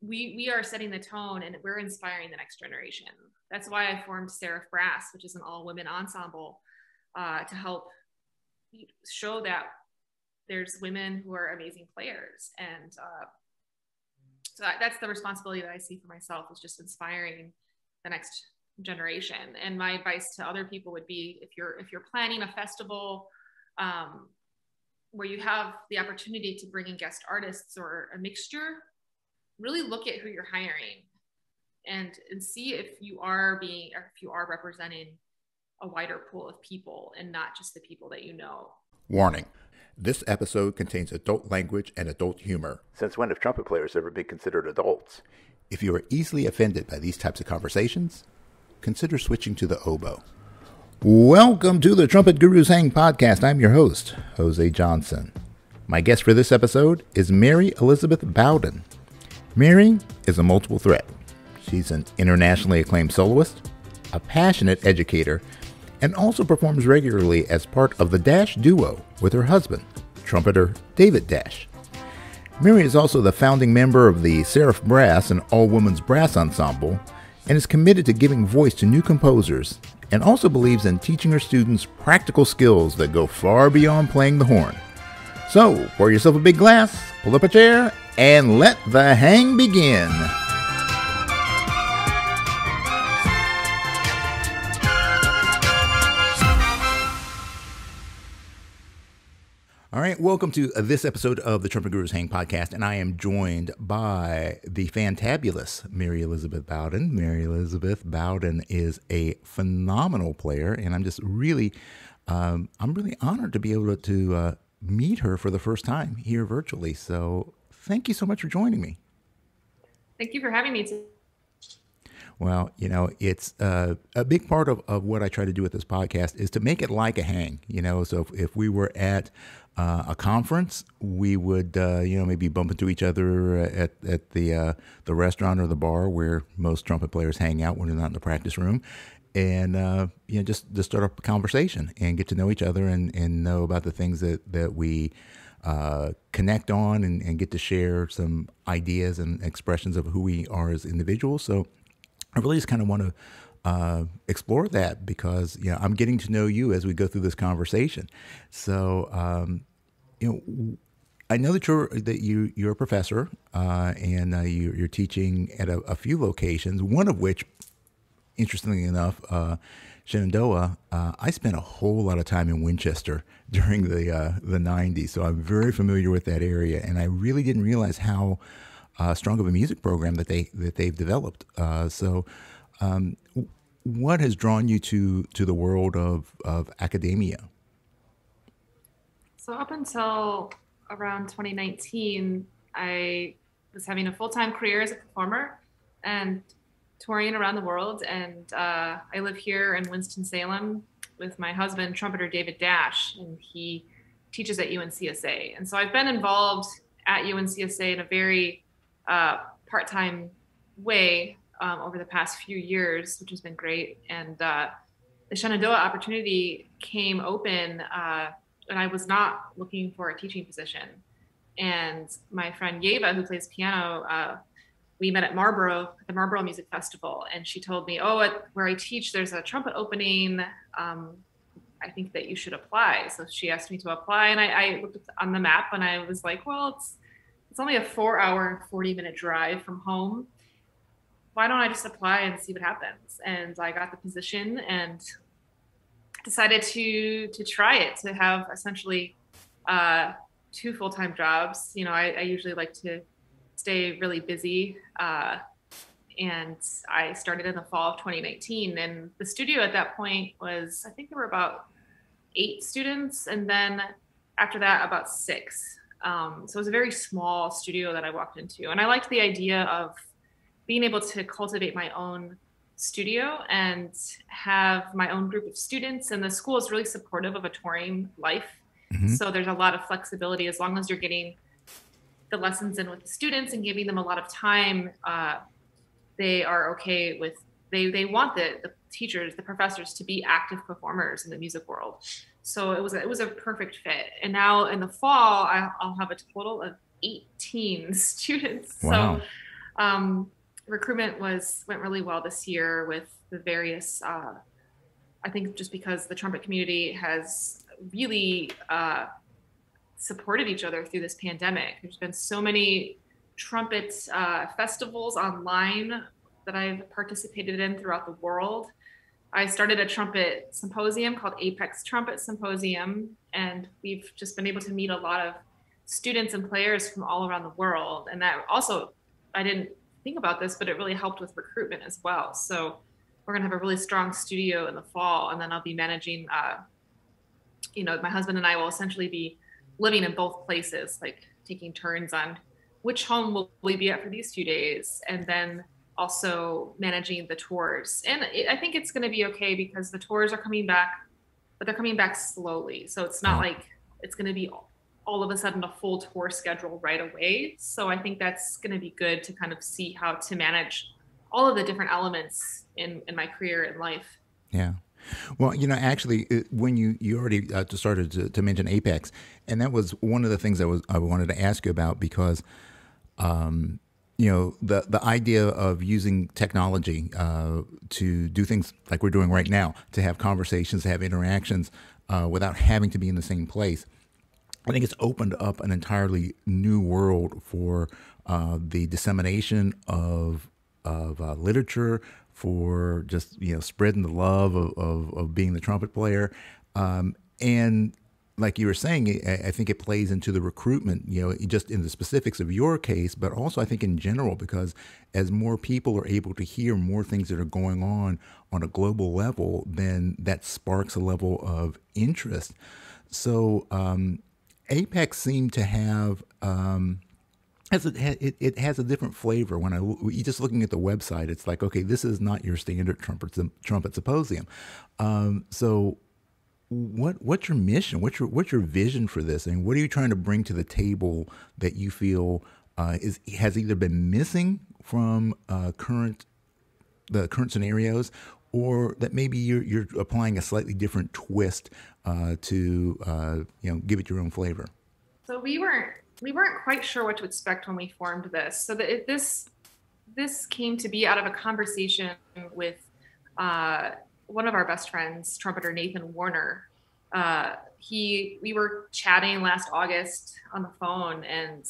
we are setting the tone and we're inspiring the next generation. That's why I formed Seraph Brass, which is an all-women ensemble, to help show that there's women who are amazing players. And so that's the responsibility that I see for myself, is just inspiring the next generation. And my advice to other people would be, if you're planning a festival where you have the opportunity to bring in guest artists or a mixture, really look at who you're hiring and see if you are representing a wider pool of people and not just the people that you know. Warning. This episode contains adult language and adult humor. Since when have trumpet players ever been considered adults? If you are easily offended by these types of conversations, consider switching to the oboe. Welcome to the Trumpet Gurus Hang podcast. I'm your host, Jose Johnson. My guest for this episode is Mary Elizabeth Bowden. Mary is a multiple threat. She's an internationally acclaimed soloist, a passionate educator, and also performs regularly as part of the Dash duo with her husband, trumpeter David Dash. Mary is also the founding member of the Seraph Brass, an all-women's brass ensemble, and is committed to giving voice to new composers, and also believes in teaching her students practical skills that go far beyond playing the horn. So, pour yourself a big glass, pull up a chair, and let the hang begin. All right, welcome to this episode of the Trumpet Gurus Hang podcast, and I am joined by the fantabulous Mary Elizabeth Bowden. Mary Elizabeth Bowden is a phenomenal player, and I'm just really, I'm really honored to be able to meet her for the first time here virtually. So, thank you so much for joining me. Thank you for having me. Well, you know, it's a big part of what I try to do with this podcast is to make it like a hang, you know. So if we were at a conference, we would, maybe bump into each other at the restaurant or the bar where most trumpet players hang out when they're not in the practice room. And, just start up a conversation and get to know each other and know about the things that we connect on and get to share some ideas and expressions of who we are as individuals. So I really just kind of want to explore that because, I'm getting to know you as we go through this conversation. So, I know that you're a professor and you're teaching at a few locations, one of which, interestingly enough, Shenandoah, I spent a whole lot of time in Winchester during the 90s, so I'm very familiar with that area, and I really didn't realize how strong of a music program that they've developed. So, what has drawn you to the world of academia? So up until around 2019, I was having a full-time career as a performer and touring around the world. And I live here in Winston-Salem with my husband, trumpeter David Dash, and he teaches at UNCSA. And so I've been involved at UNCSA in a very part-time way over the past few years, which has been great. And the Shenandoah opportunity came open, and I was not looking for a teaching position. And my friend Yeva, who plays piano, we met at the Marlboro Music Festival, and she told me, where I teach, there's a trumpet opening. I think that you should apply. So she asked me to apply, and I looked on the map, and I was like, well, it's only a 4-hour, 40-minute drive from home. Why don't I just apply and see what happens? And I got the position and decided to try it, to have essentially 2 full-time jobs. I usually like to stay really busy. And I started in the fall of 2019. And the studio at that point I think there were about 8 students. And then after that, about 6. So it was a very small studio that I walked into. And I liked the idea of being able to cultivate my own studio and have my own group of students. And the school is really supportive of a touring life. Mm-hmm. So there's a lot of flexibility as long as you're getting the lessons in with the students and giving them a lot of time. They are okay with, they want the teachers, the professors to be active performers in the music world. So it was a perfect fit. And now in the fall, I'll have a total of 18 students. Wow. So Recruitment went really well this year with the various, I think just because the trumpet community has really supported each other through this pandemic. There's been so many trumpet festivals online that I've participated in throughout the world. I started a trumpet symposium called Apex Trumpet Symposium, and we've just been able to meet a lot of students and players from all around the world. And that also, I didn't think about this, but it really helped with recruitment as well. So we're gonna have a really strong studio in the fall, and then I'll be managing, my husband and I will essentially be living in both places, like taking turns on which home will we be at for these few days, and then also managing the tours. And I think it's going to be okay because the tours are coming back, but they're coming back slowly. So it's not like it's going to be all of a sudden a full tour schedule right away. So I think that's going to be good to kind of see how to manage all of the different elements in my career and life. Yeah. Well, actually, when you already started to mention Apex, and that was one of the things I wanted to ask you about because, the idea of using technology to do things like we're doing right now, to have conversations, to have interactions without having to be in the same place. I think it's opened up an entirely new world for the dissemination of literature, for just spreading the love of being the trumpet player, and like you were saying, I think it plays into the recruitment, just in the specifics of your case, but also I think in general, because as more people are able to hear more things that are going on a global level, then that sparks a level of interest. So Apex seemed to have it has a different flavor. When you just looking at the website, it's like, okay, this is not your standard trumpet symposium. So what's your mission? What's your vision for this? And what are you trying to bring to the table that you feel has either been missing from the current scenarios, or that maybe you're applying a slightly different twist to give it your own flavor? So we weren't quite sure what to expect when we formed this. So that this came to be out of a conversation with one of our best friends, trumpeter Nathan Warner. We were chatting last August on the phone, and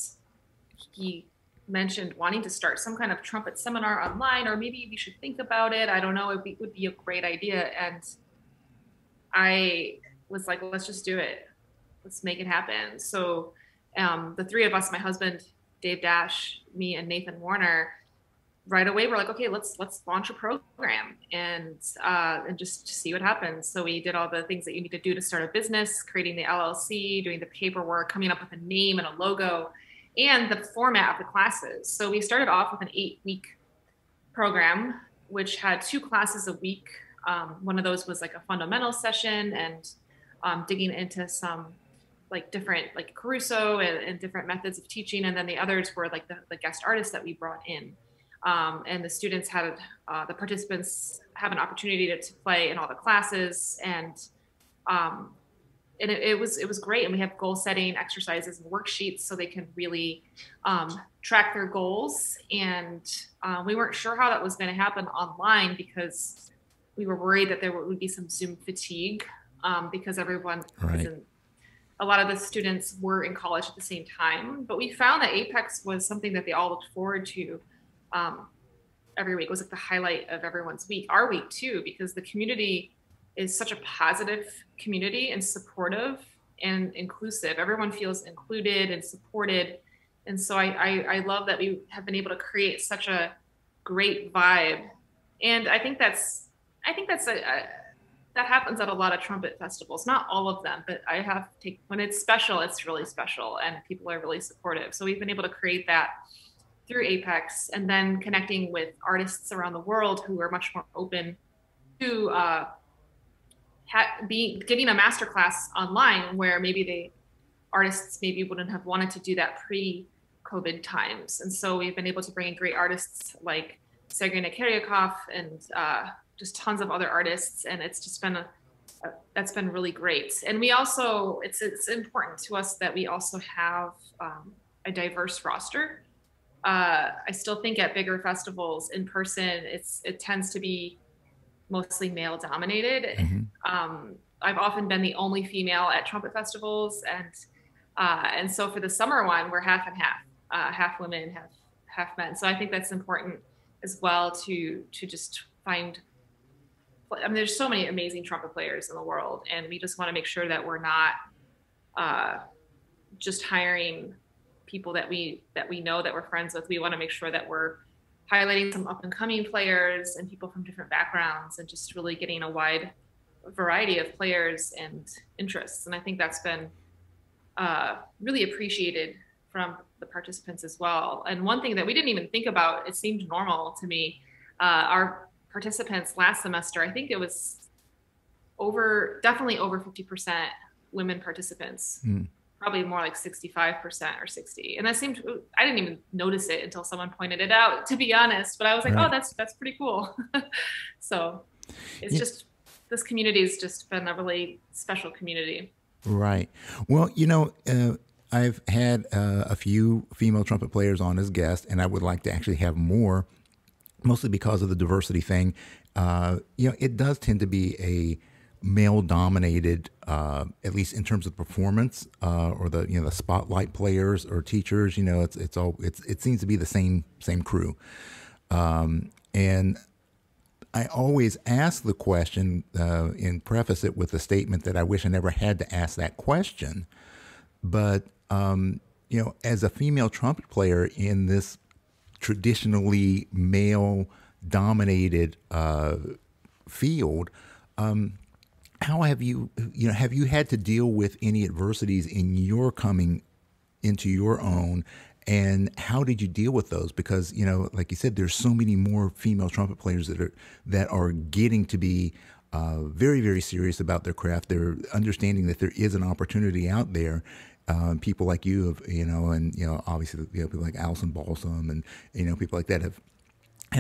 he mentioned wanting to start some kind of trumpet seminar online, or maybe we should think about it. I don't know. It would be a great idea. And I was like, let's just do it. Let's make it happen. So the three of us, my husband, Dave Dash, me, and Nathan Warner, right away we're like, okay, let's launch a program and just see what happens. So we did all the things that you need to do to start a business, creating the LLC, doing the paperwork, coming up with a name and a logo, and the format of the classes. So we started off with an 8-week program, which had 2 classes a week. One of those was like a fundamental session and digging into some like different, like Caruso and different methods of teaching. And then the others were like the guest artists that we brought in. And the students had, the participants have an opportunity to play in all the classes. And it was great. And we have goal setting exercises and worksheets so they can really track their goals. And we weren't sure how that was going to happen online because we were worried that there would be some Zoom fatigue because everyone isn't. A lot of the students were in college at the same time, but we found that Apex was something that they all looked forward to every week. It was like the highlight of everyone's week, our week too, because the community is such a positive community and supportive and inclusive. Everyone feels included and supported. And so I love that we have been able to create such a great vibe. And I think that happens at a lot of trumpet festivals, not all of them, but when it's special, it's really special and people are really supportive. So we've been able to create that through Apex, and then connecting with artists around the world who are much more open to giving a masterclass online, where maybe artists wouldn't have wanted to do that pre-COVID times. And so we've been able to bring in great artists like Sergei Nikaryakov and just tons of other artists, and it's just been that's been really great. And we also, it's important to us that we also have a diverse roster. I still think at bigger festivals in person, it tends to be mostly male dominated. I've often been the only female at trumpet festivals, and so for the summer one, we're half and half, half women, half men. So I think that's important as well to just find. I mean, there's so many amazing trumpet players in the world, and we just want to make sure that we're not just hiring people that we know, that we're friends with. We want to make sure that we're highlighting some up and coming players and people from different backgrounds, and just really getting a wide variety of players and interests. And I think that's been really appreciated from the participants as well. And one thing that we didn't even think about, it seemed normal to me, our participants last semester, I think it was definitely over 50% women participants. Probably more like 65% or 60. And that seemed, I didn't even notice it until someone pointed it out, to be honest, but I was like, oh, that's pretty cool. So it's just, this community has just been a really special community. Right. Well, I've had a few female trumpet players on as guests, and I would like to actually have more, mostly because of the diversity thing. It does tend to be a male-dominated, at least in terms of performance, or the spotlight players or teachers. It seems to be the same crew, and I always ask the question and preface it with the statement that I wish I never had to ask that question. But as a female trumpet player in this traditionally male-dominated field, how have you had to deal with any adversities in your coming into your own, and how did you deal with those? Because, like you said, there's so many more female trumpet players that are getting to be very, very serious about their craft. They're understanding that there is an opportunity out there. People like you and obviously people like Alison Balsam and people like that have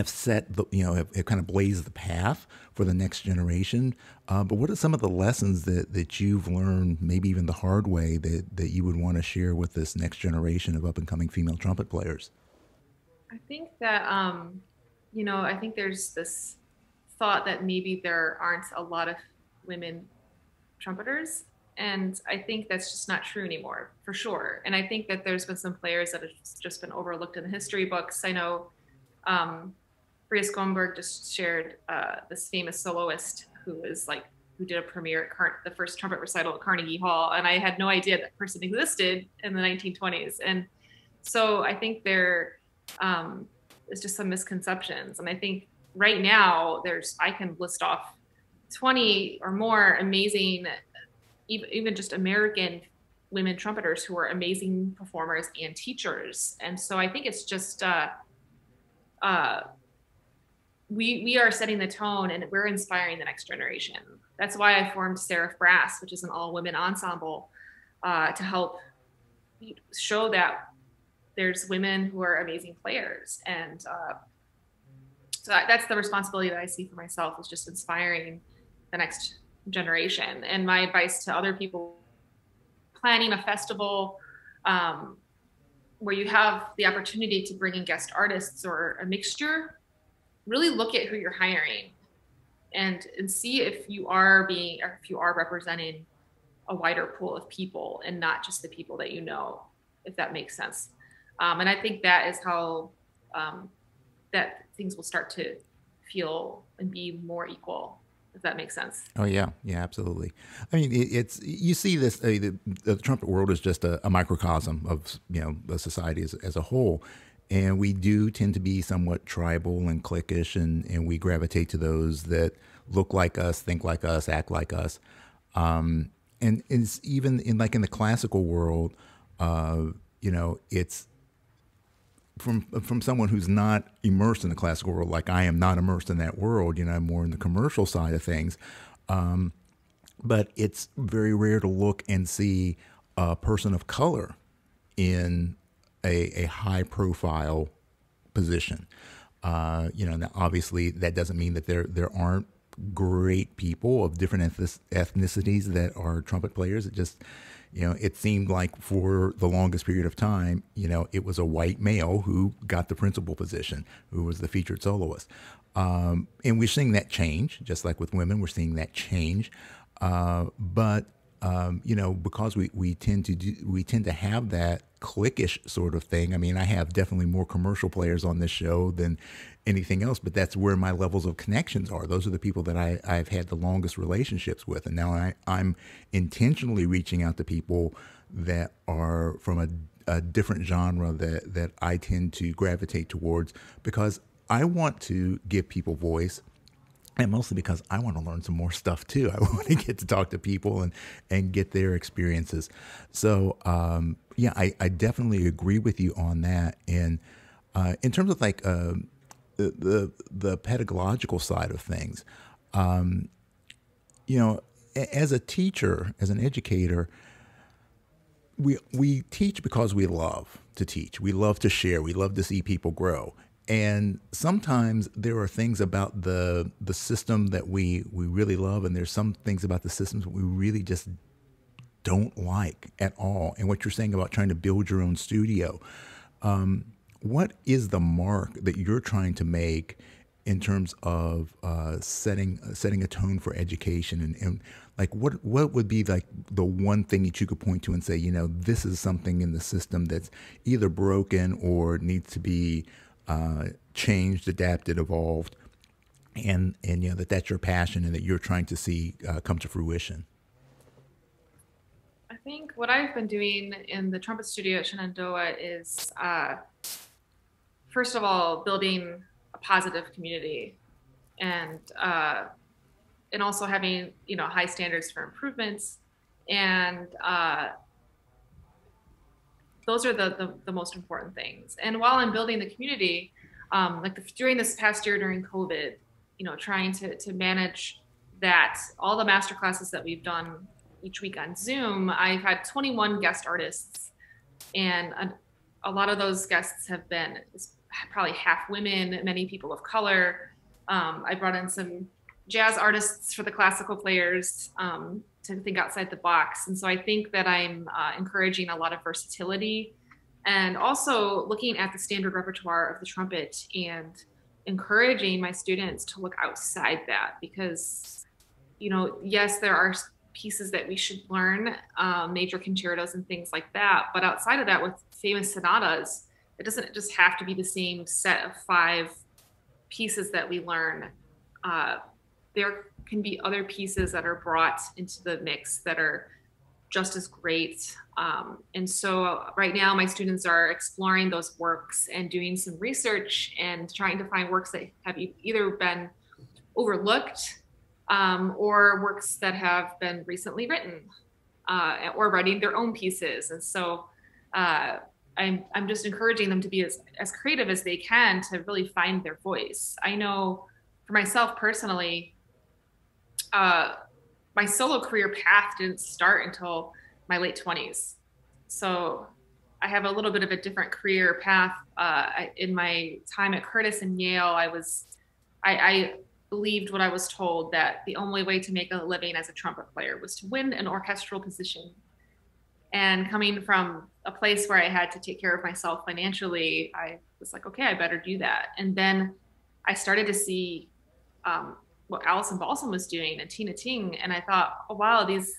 set have kind of blazed the path for the next generation. But what are some of the lessons that you've learned, maybe even the hard way, that you would want to share with this next generation of up and coming female trumpet players? I think that I think there's this thought that maybe there aren't a lot of women trumpeters, and I think that's just not true anymore, for sure. And I think that there's been some players that have just been overlooked in the history books. I know Bria Skomberg just shared this famous soloist who did a premiere at the first trumpet recital at Carnegie Hall, and I had no idea that person existed in the 1920s. And so I think there is just some misconceptions. And I think right now I can list off 20 or more amazing, even just American women trumpeters who are amazing performers and teachers. And so I think it's just we are setting the tone, and we're inspiring the next generation. That's why I formed Seraph Brass, which is an all-women ensemble, to help show that there's women who are amazing players. And so that's the responsibility that I see for myself, is just inspiring the next generation. And my advice to other people planning a festival where you have the opportunity to bring in guest artists or a mixture, really look at who you're hiring and see if you are representing a wider pool of people and not just the people that if that makes sense. And I think that is how that things will start to feel and be more equal, if that makes sense. Oh yeah, absolutely. I mean, you see this. The trumpet world is just a microcosm of the society as a whole, and we do tend to be somewhat tribal and cliquish, and we gravitate to those that look like us, think like us, act like us. And it's even in the classical world, it's from someone who's not immersed in the classical world, like I am not immersed in that world. I'm more in the commercial side of things. But it's very rare to look and see a person of color in a high profile position. Now obviously that doesn't mean that there aren't great people of different ethnicities that are trumpet players. It just, It seemed like for the longest period of time, it was a white male who got the principal position, who was the featured soloist. And we're seeing that change, just like with women, we're seeing that change. But because we tend to have that cliquish sort of thing. I mean, I have definitely more commercial players on this show than anything else, but that's where my levels of connections are. Those are the people that I've had the longest relationships with. And now I'm intentionally reaching out to people that are from a different genre that I tend to gravitate towards, because I want to give people voice. And mostly because I want to learn some more stuff too. I want to get to talk to people and get their experiences. So I definitely agree with you on that. And in terms of like the pedagogical side of things, as a teacher, as an educator, we teach because we love to teach. We love to share. We love to see people grow. And sometimes there are things about the system that we really love, and there's some things about the systems that we really just don't like at all. And what you're saying about trying to build your own studio, what is the mark that you're trying to make in terms of setting a tone for education, and like what would be like the one thing that you could point to and say, this is something in the system that's either broken or needs to be changed, adapted, evolved, and that's your passion and that you're trying to see come to fruition? I think what I've been doing in the trumpet studio at Shenandoah is, first of all, building a positive community, and also having high standards for improvements, and those are the most important things. And while I'm building the community, during this past year during COVID, trying to manage that, all the master classes that we've done each week on Zoom, I've had 21 guest artists, and a lot of those guests have been probably half women, many people of color. I brought in some jazz artists for the classical players, to think outside the box. And so I think that I'm encouraging a lot of versatility, and also looking at the standard repertoire of the trumpet and encouraging my students to look outside that, because, yes, there are pieces that we should learn, major concertos and things like that. But outside of that, with famous sonatas, it doesn't just have to be the same set of 5 pieces that we learn. There can be other pieces that are brought into the mix that are just as great. And so right now my students are exploring those works and doing some research and trying to find works that have either been overlooked, or works that have been recently written, or writing their own pieces. And so I'm just encouraging them to be as creative as they can to really find their voice. I know for myself personally, my solo career path didn't start until my late 20s. So I have a little bit of a different career path. In my time at Curtis and Yale, I believed what I was told, that the only way to make a living as a trumpet player was to win an orchestral position. And coming from a place where I had to take care of myself financially, I was like, okay, I better do that. And then I started to see what Alison Balsam was doing and Tina Ting. And I thought, oh, wow, these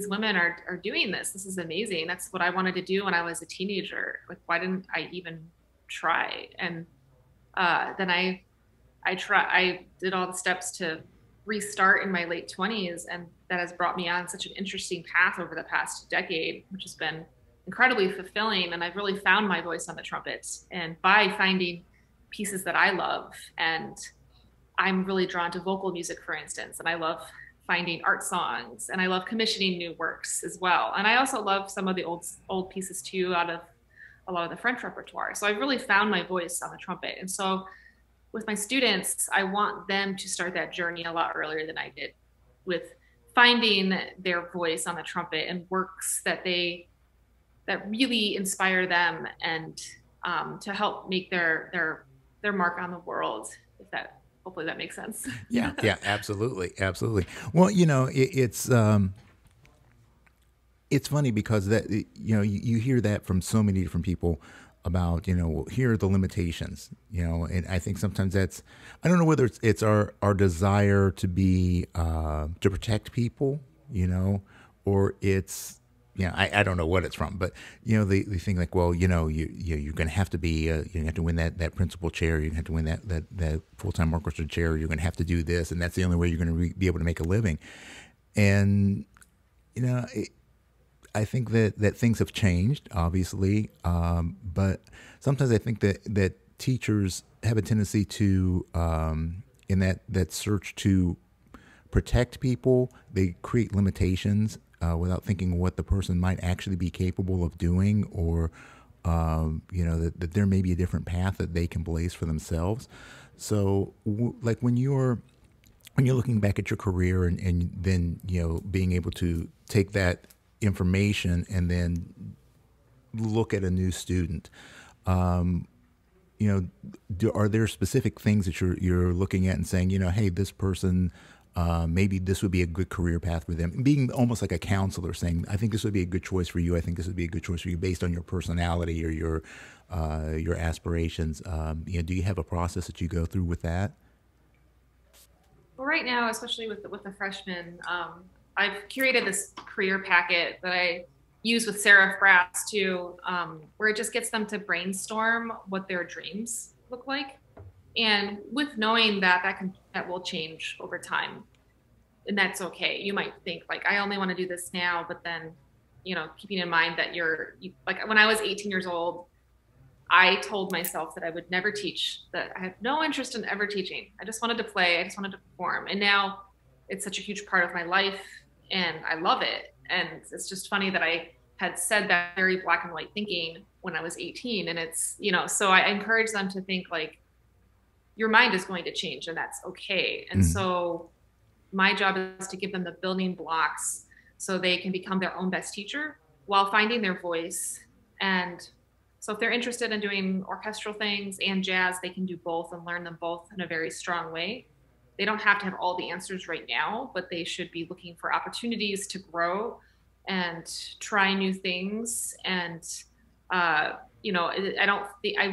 women are doing this. This is amazing. That's what I wanted to do when I was a teenager. Like, why didn't I even try? And then I did all the steps to restart in my late 20s. And that has brought me on such an interesting path over the past decade, which has been incredibly fulfilling. And I've really found my voice on the trumpet, and by finding pieces that I love. And I'm really drawn to vocal music, for instance, and I love finding art songs, and I love commissioning new works as well. And I also love some of the old pieces too, out of a lot of the French repertoire. So I've really found my voice on the trumpet. And so with my students, I want them to start that journey a lot earlier than I did, with finding their voice on the trumpet and works that really inspire them, and to help make their mark on the world, hopefully that makes sense. Yeah, absolutely. Well, it's it's funny because that, you hear that from so many different people about, well, here are the limitations, and I think sometimes I don't know whether it's our desire to be, to protect people, or it's, I don't know what it's from, but they think like, well, you're going to have to be, you have to win that principal chair, you have to win that full-time orchestra chair, you're going to have to do this, and that's the only way you're going to be able to make a living. And I think that things have changed, obviously, but sometimes I think that teachers have a tendency to, in that search to protect people, they create limitations without thinking what the person might actually be capable of doing, or that there may be a different path that they can blaze for themselves. So, like when you're looking back at your career and then being able to take that information and then look at a new student, are there specific things that you're looking at and saying, hey, this person, maybe this would be a good career path for them? Being almost like a counselor, saying, I think this would be a good choice for you. I think this would be a good choice for you based on your personality or your aspirations. Do you have a process that you go through with that? Well, right now, especially with the freshmen, I've curated this career packet that I use with Seraph Brass too, where it just gets them to brainstorm what their dreams look like, and with knowing that will change over time, and that's okay. You might think like, I only want to do this now, but then, keeping in mind that like when I was 18 years old, I told myself that I would never teach, that I had no interest in ever teaching. I just wanted to play. I just wanted to perform. And now it's such a huge part of my life and I love it. And it's just funny that I had said that very black and white thinking when I was 18. And it's, so I encourage them to think like, your mind is going to change and that's okay. And so my job is to give them the building blocks so they can become their own best teacher while finding their voice. And so if they're interested in doing orchestral things and jazz, they can do both and learn them both in a very strong way. They don't have to have all the answers right now, but they should be looking for opportunities to grow and try new things. And, I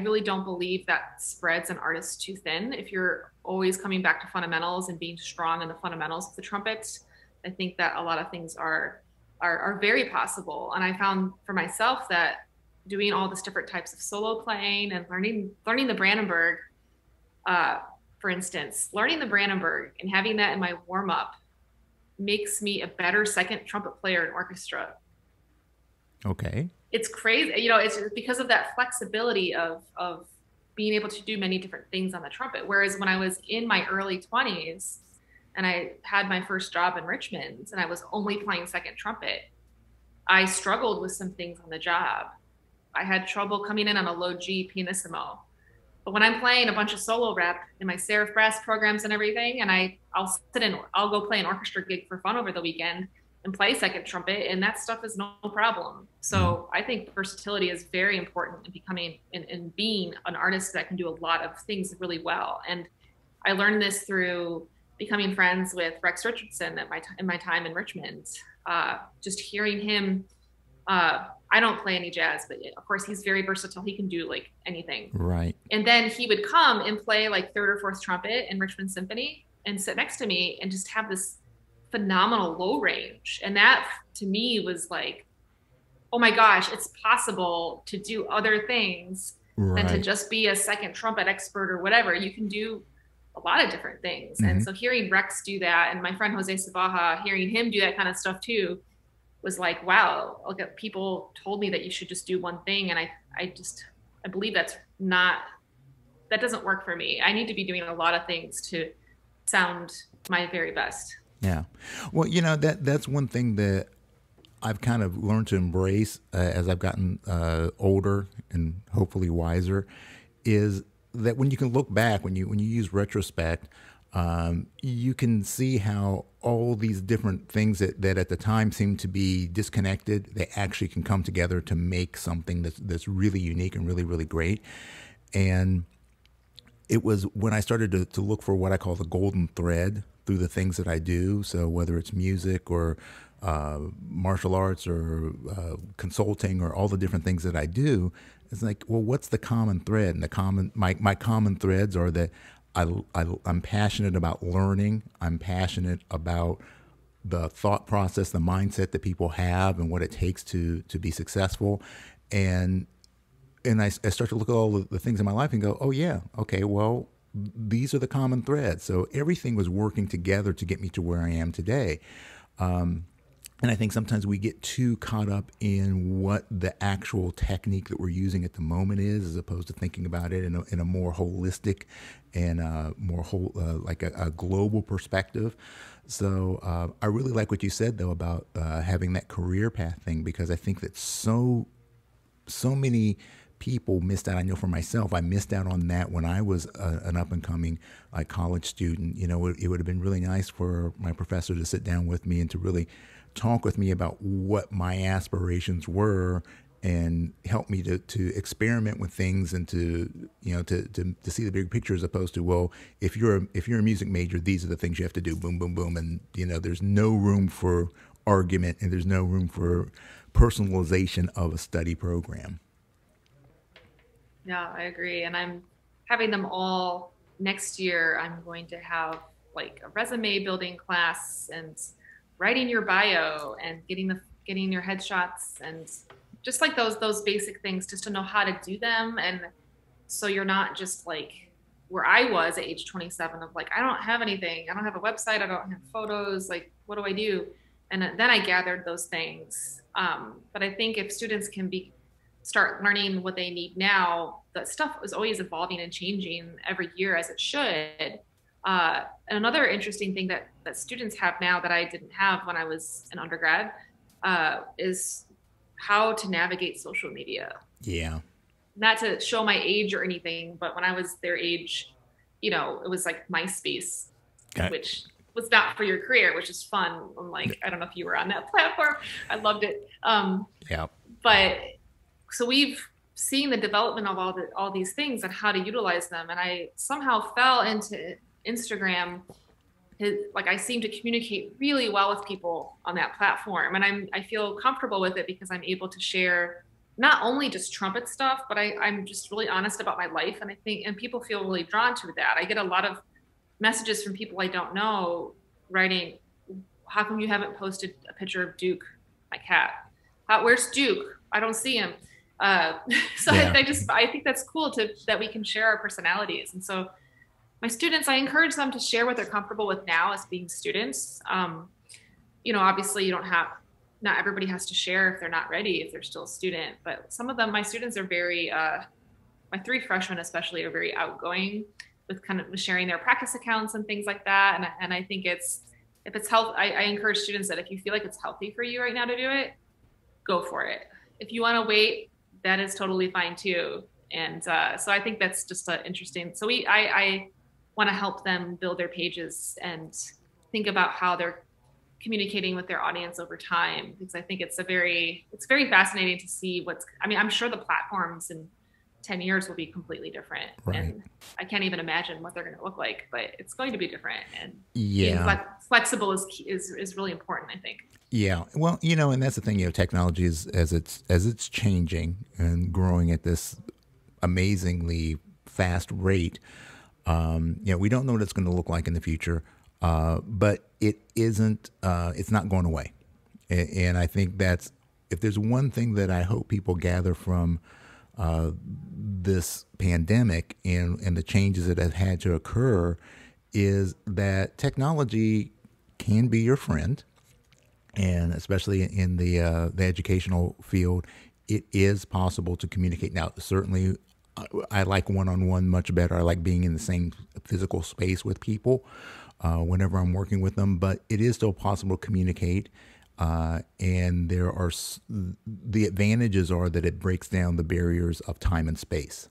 really don't believe that spreads an artist too thin. If you're always coming back to fundamentals and being strong in the fundamentals of the trumpet, I think that a lot of things are very possible. And I found for myself that doing all this different types of solo playing and learning the Brandenburg, for instance, learning the Brandenburg and having that in my warm up makes me a better second trumpet player in orchestra. Okay. It's crazy. It's because of that flexibility of being able to do many different things on the trumpet. Whereas when I was in my early 20s and I had my first job in Richmond and I was only playing second trumpet, I struggled with some things on the job. I had trouble coming in on a low G pianissimo. But when I'm playing a bunch of solo rep in my Seraph Brass programs and everything, and I'll go play an orchestra gig for fun over the weekend and play second trumpet, and that stuff is no problem. So I think versatility is very important in becoming and being an artist that can do a lot of things really well. And I learned this through becoming friends with Rex Richardson in my time in Richmond. Just hearing him, I don't play any jazz, but of course he's very versatile. He can do like anything. Right. And then he would come and play like third or fourth trumpet in Richmond Symphony and sit next to me and just have this phenomenal low range. And that to me was like, oh my gosh, it's possible to do other things than to just be a second trumpet expert or whatever. You can do a lot of different things. And so hearing Rex do that, and my friend Jose Sabaja, hearing him do that kind of stuff too, was like, wow, people told me that you should just do one thing. And I believe that doesn't work for me. I need to be doing a lot of things to sound my very best. Yeah. Well, that's one thing that I've kind of learned to embrace as I've gotten older and hopefully wiser, is that when you can look back, when you use retrospect, you can see how all these different things that at the time seemed to be disconnected, they actually can come together to make something that's really unique and really, really great. And it was when I started to look for what I call the golden thread through the things that I do. So whether it's music or martial arts or consulting or all the different things that I do, it's like, well, what's the common thread? And my common threads are that I'm passionate about learning. I'm passionate about the thought process, the mindset that people have, and what it takes to be successful. And I start to look at all the things in my life and go, oh yeah, okay, well, these are the common threads. So everything was working together to get me to where I am today. And I think sometimes we get too caught up in what the actual technique that we're using at the moment is, as opposed to thinking about it in a more holistic and like a global perspective. So I really like what you said, though, about having that career path thing, because I think that so many people missed out. I know for myself, I missed out on that when I was an up-and-coming college student. You know, it would have been really nice for my professor to sit down with me and to really talk with me about what my aspirations were and help me to experiment with things and to see the big picture, as opposed to, well, if you're a music major, these are the things you have to do, boom, boom, boom. And, there's no room for argument and there's no room for personalization of a study program. Yeah, I agree. And I'm having them all next year. I'm going to have like a resume building class and writing your bio and getting your headshots and just like those basic things, just to know how to do them. And so you're not just like where I was at age 27 of like, I don't have anything. I don't have a website. I don't have photos. Like, what do I do? And then I gathered those things. But I think if students can start learning what they need now, that stuff is always evolving and changing every year, as it should. And another interesting thing that students have now that I didn't have when I was an undergrad is how to navigate social media. Yeah. Not to show my age or anything, but when I was their age, it was like MySpace, okay, which was not for your career, which is fun. I'm like, I don't know if you were on that platform. I loved it. Yeah. But so we've seen the development of all these things and how to utilize them. And I somehow fell into Instagram. I seem to communicate really well with people on that platform. And I feel comfortable with it because I'm able to share not only just trumpet stuff, but I'm just really honest about my life. And people feel really drawn to that. I get a lot of messages from people I don't know writing, how come you haven't posted a picture of Duke, my cat? Where's Duke? I don't see him. So yeah. I think that's cool that we can share our personalities. And so my students, I encourage them to share what they're comfortable with now as being students. Obviously not everybody has to share if they're not ready, if they're still a student, but some of them, my students are very, my 3 freshmen especially, are very outgoing with sharing their practice accounts and things like that. And I think if it's health, I encourage students that if you feel like it's healthy for you right now to do it, go for it. If you want to wait, that is totally fine too. And so I think that's just interesting. So I want to help them build their pages and think about how they're communicating with their audience over time, because I think it's very fascinating to see I'm sure the platforms in 10 years will be completely different. Right. And I can't even imagine what they're going to look like, but it's going to be different. And being flexible is really important, I think. Yeah. Well, and that's the thing, technology is as it's changing and growing at this amazingly fast rate. We don't know what it's going to look like in the future, but it's not going away. And I think if there's one thing that I hope people gather from this pandemic and the changes that have had to occur, is that technology can be your friend. And especially in the educational field, it is possible to communicate. Now, certainly, I like one-on-one much better. I like being in the same physical space with people whenever I'm working with them. But it is still possible to communicate. And the advantages are that it breaks down the barriers of time and space,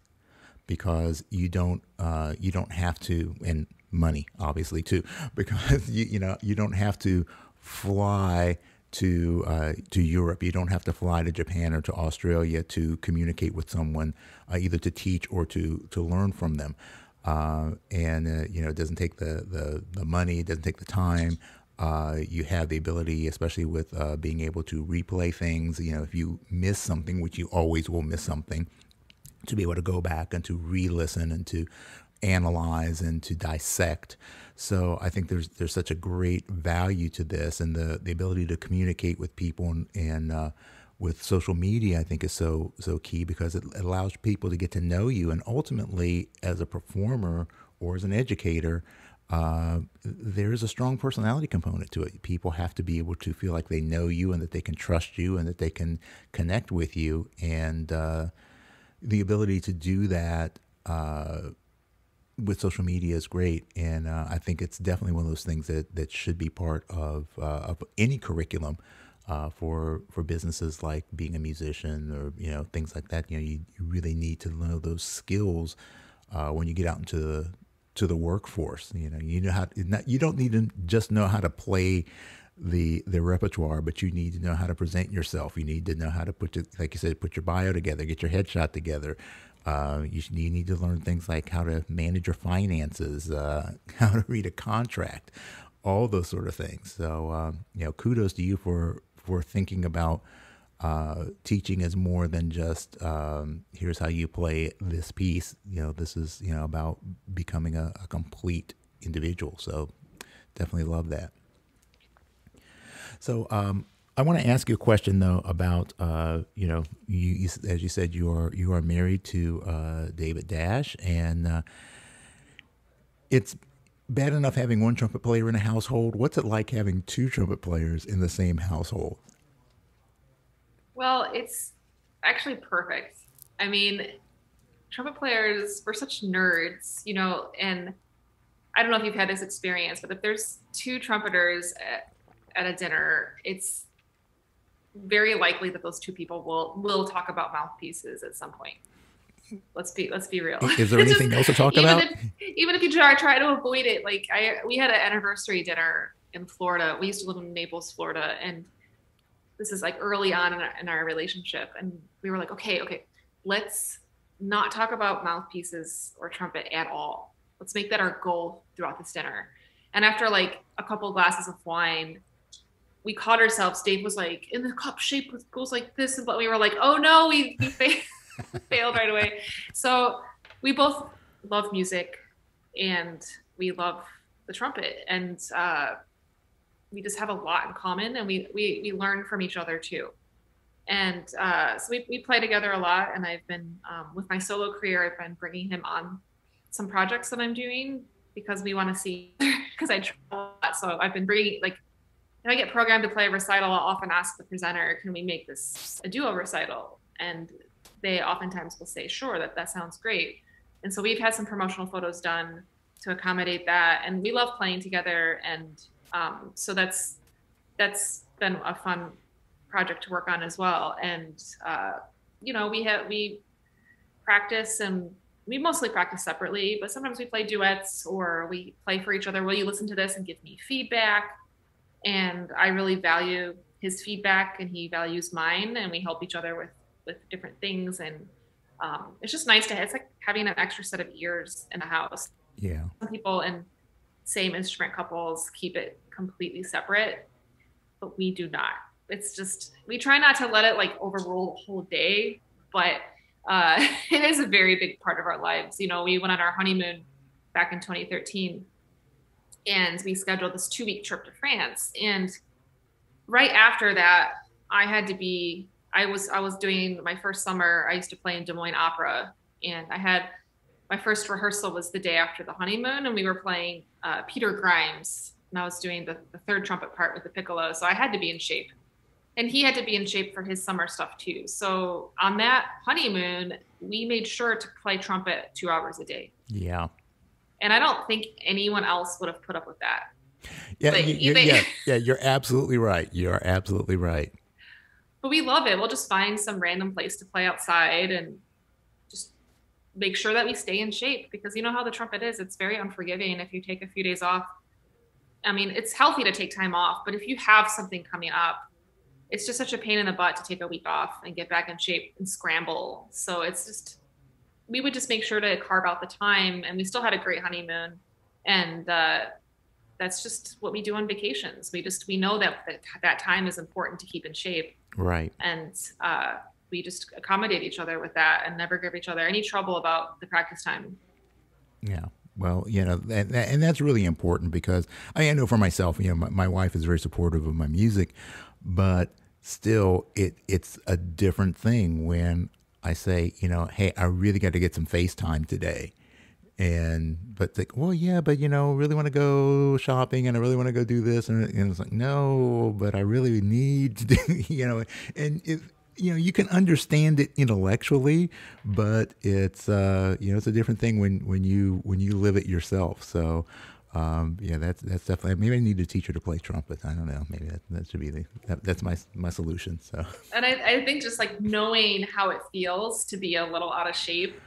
because you don't have to, and money obviously too, because you don't have to fly to Europe. You don't have to fly to Japan or to Australia to communicate with someone, either to teach or to learn from them. It doesn't take the money, it doesn't take the time. You have the ability, especially with being able to replay things. If you miss something, which you always will miss something, to be able to go back and to re-listen and to analyze and to dissect. So I think there's such a great value to this, and the ability to communicate with people and with social media, I think is so key, because it allows people to get to know you, and ultimately as a performer or as an educator, there is a strong personality component to it. People have to be able to feel like they know you and that they can trust you and that they can connect with you, and the ability to do that with social media is great, and I think it's definitely one of those things that should be part of any curriculum for businesses, like being a musician or things like that. You really need to know those skills when you get out into the workforce. You know how you don't need to just know how to play the repertoire, but you need to know how to present yourself. You need to know how to like you said, put your bio together, get your headshot together. You need to learn things like how to manage your finances, how to read a contract, all those sort of things. So, kudos to you for thinking about teaching as more than just here's how you play this piece. This is about becoming a complete individual. So, definitely love that. So, I want to ask you a question though about you, as you said, you are married to David Dash, and it's bad enough having one trumpet player in a household. What's it like having two trumpet players in the same household? Well, it's actually perfect. I mean, trumpet players, we're such nerds, and I don't know if you've had this experience, but if there's two trumpeters at a dinner, it's very likely that those two people will talk about mouthpieces at some point. Let's be real. Is there anything else to talk about? Even if you try to avoid it, like we had an anniversary dinner in Florida. We used to live in Naples, Florida, and this is like early on in our relationship, and we were like, okay, let's not talk about mouthpieces or trumpet at all. Let's make that our goal throughout this dinner. And after like a couple glasses of wine, we caught ourselves. Dave was like, "In the cup shape goes like this," but we were like, "Oh no, we failed right away." So we both love music, and we love the trumpet, and we just have a lot in common, and we learn from each other too. And so we play together a lot, and I've been with my solo career, I've been bringing him on some projects that I'm doing because we want to see, because I travel a lot. So I've been bringing, like, if I get programmed to play a recital, I'll often ask the presenter, can we make this a duo recital? And they oftentimes will say, sure, that sounds great. And so we've had some promotional photos done to accommodate that. And we love playing together. And so that's been a fun project to work on as well. And, we practice, and we mostly practice separately, but sometimes we play duets or we play for each other. Will you listen to this and give me feedback? And I really value his feedback, and he values mine, and we help each other with different things. And it's just nice it's like having an extra set of ears in the house. Yeah. Some people in same instrument couples keep it completely separate, but we do not. It's just, we try not to let it like overrule the whole day, but it is a very big part of our lives. We went on our honeymoon back in 2013, and we scheduled this 2-week trip to France. And right after that, I was doing my first summer. I used to play in Des Moines Opera, and I had my first rehearsal was the day after the honeymoon, and we were playing Peter Grimes, and I was doing the third trumpet part with the piccolo. So I had to be in shape, and he had to be in shape for his summer stuff too. So on that honeymoon, we made sure to play trumpet 2 hours a day. Yeah. And I don't think anyone else would have put up with that. Yeah, you're absolutely right. You're absolutely right. But we love it. We'll just find some random place to play outside and just make sure that we stay in shape, because you know how the trumpet is. It's very unforgiving if you take a few days off. I mean, it's healthy to take time off, but if you have something coming up, it's just such a pain in the butt to take a week off and get back in shape and scramble. So it's just, we would just make sure to carve out the time, and we still had a great honeymoon. And that's just what we do on vacations. We know that time is important to keep in shape. Right. And we just accommodate each other with that and never give each other any trouble about the practice time. Yeah. Well, and that's really important because I know for myself, my wife is very supportive of my music, but still it's a different thing when I say, hey, I really got to get some FaceTime today. But like, well, yeah, but really want to go shopping and I really want to go do this. And it's like, no, but I really need to do, and you can understand it intellectually, but it's, it's a different thing when you live it yourself. So, that's definitely, maybe I need to teach her to play trumpet. I don't know. Maybe that should be that's my solution. So, and I think just like knowing how it feels to be a little out of shape.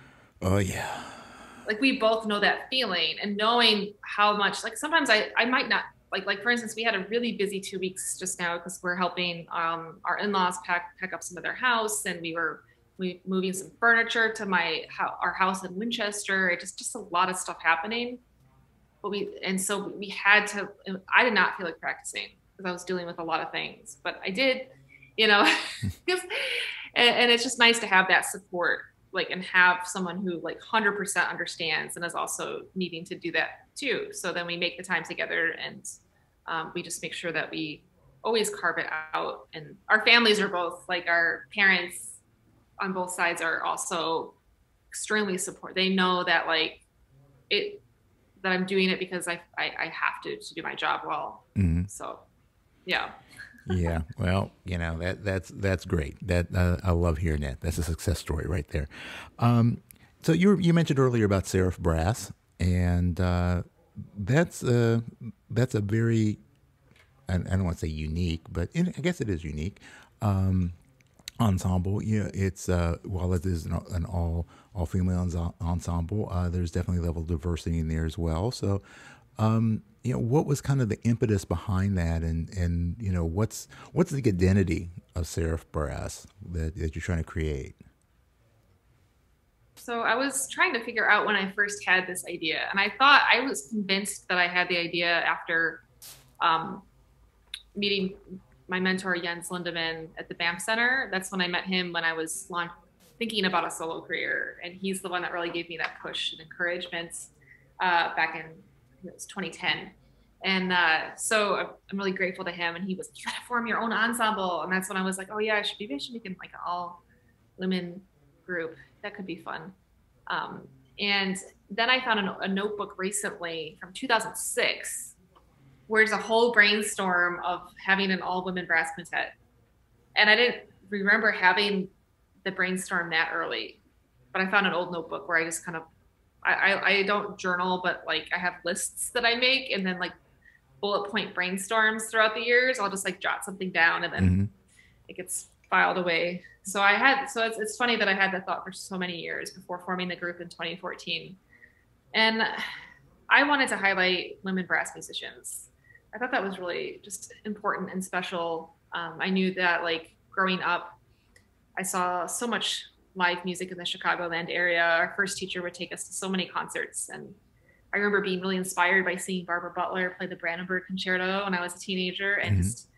Oh yeah. Like we both know that feeling, and knowing how much, like sometimes I might not, like for instance, we had a really busy 2 weeks just now because we're helping our in-laws pack up some of their house, and we moving some furniture to our house in Winchester. It just a lot of stuff happening. But so we had to, I did not feel like practicing because I was dealing with a lot of things, but I did, and it's just nice to have that support, like, and have someone who like 100% understands and is also needing to do that too. So then we make the time together, and we just make sure that we always carve it out. And our families are both, like, our parents on both sides are also extremely supportive. They know that that I'm doing it because I have to do my job well. Mm-hmm. So, yeah. Yeah, well, that's great. That I love hearing that. That's a success story right there. So you mentioned earlier about Seraph Brass, and that's a very, I don't want to say unique, but I guess it is unique ensemble. It's while it is an all female ensemble, there's definitely a level of diversity in there as well. So. What was kind of the impetus behind that, and what's the identity of Seraph Brass that you're trying to create? So I was trying to figure out when I first had this idea, and I thought I was convinced that I had the idea after meeting my mentor Jens Lindemann at the BAM Center. That's when I met him when I was thinking about a solo career, and he's the one that really gave me that push and encouragement back in, it was 2010. And so I'm really grateful to him. And he was, you got to form your own ensemble. And that's when I was like, oh yeah, I should make like an all women group. That could be fun. And then I found a notebook recently from 2006, where it's a whole brainstorm of having an all women brass quintet. And I didn't remember having the brainstorm that early, but I found an old notebook where I just kind of, I don't journal, but like I have lists that I make, and then like bullet point brainstorms throughout the years. I'll just like jot something down, and then it gets filed away. So it's funny that I had that thought for so many years before forming the group in 2014. And I wanted to highlight women brass musicians. I thought that was really just important and special. I knew that, like, growing up, I saw so much live music in the Chicagoland area. Our first teacher would take us to so many concerts, and I remember being really inspired by seeing Barbara Butler play the Brandenburg Concerto when I was a teenager. And just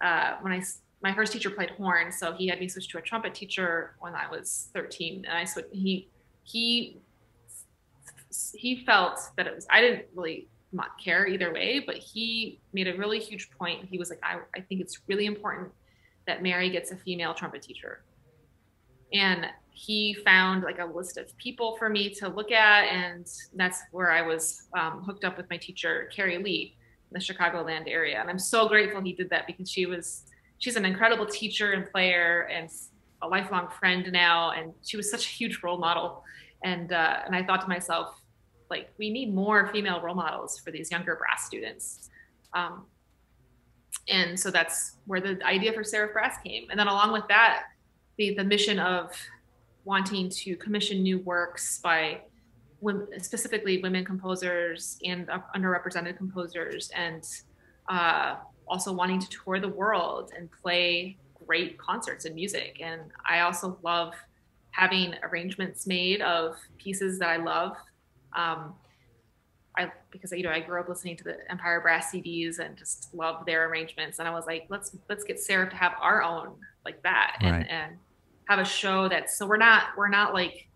my first teacher played horn, so he had me switch to a trumpet teacher when I was 13. And he felt that it was, I didn't really not care either way, but he made a really huge point. He was like, I think it's really important that Mary gets a female trumpet teacher. And he found like a list of people for me to look at. And that's where I was hooked up with my teacher, Carrie Lee, in the Chicagoland area. And I'm so grateful he did that, because she's an incredible teacher and player and a lifelong friend now. And she was such a huge role model. And I thought to myself, like, we need more female role models for these younger brass students. And so that's where the idea for Seraph Brass came. And then along with that, the mission of wanting to commission new works by women, specifically women composers and underrepresented composers, and also wanting to tour the world and play great concerts and music. And I also love having arrangements made of pieces that I love. I because I grew up listening to the Empire Brass CDs and just loved their arrangements. And I was like, let's get Seraph to have our own like that, Right. and have a show so we're not like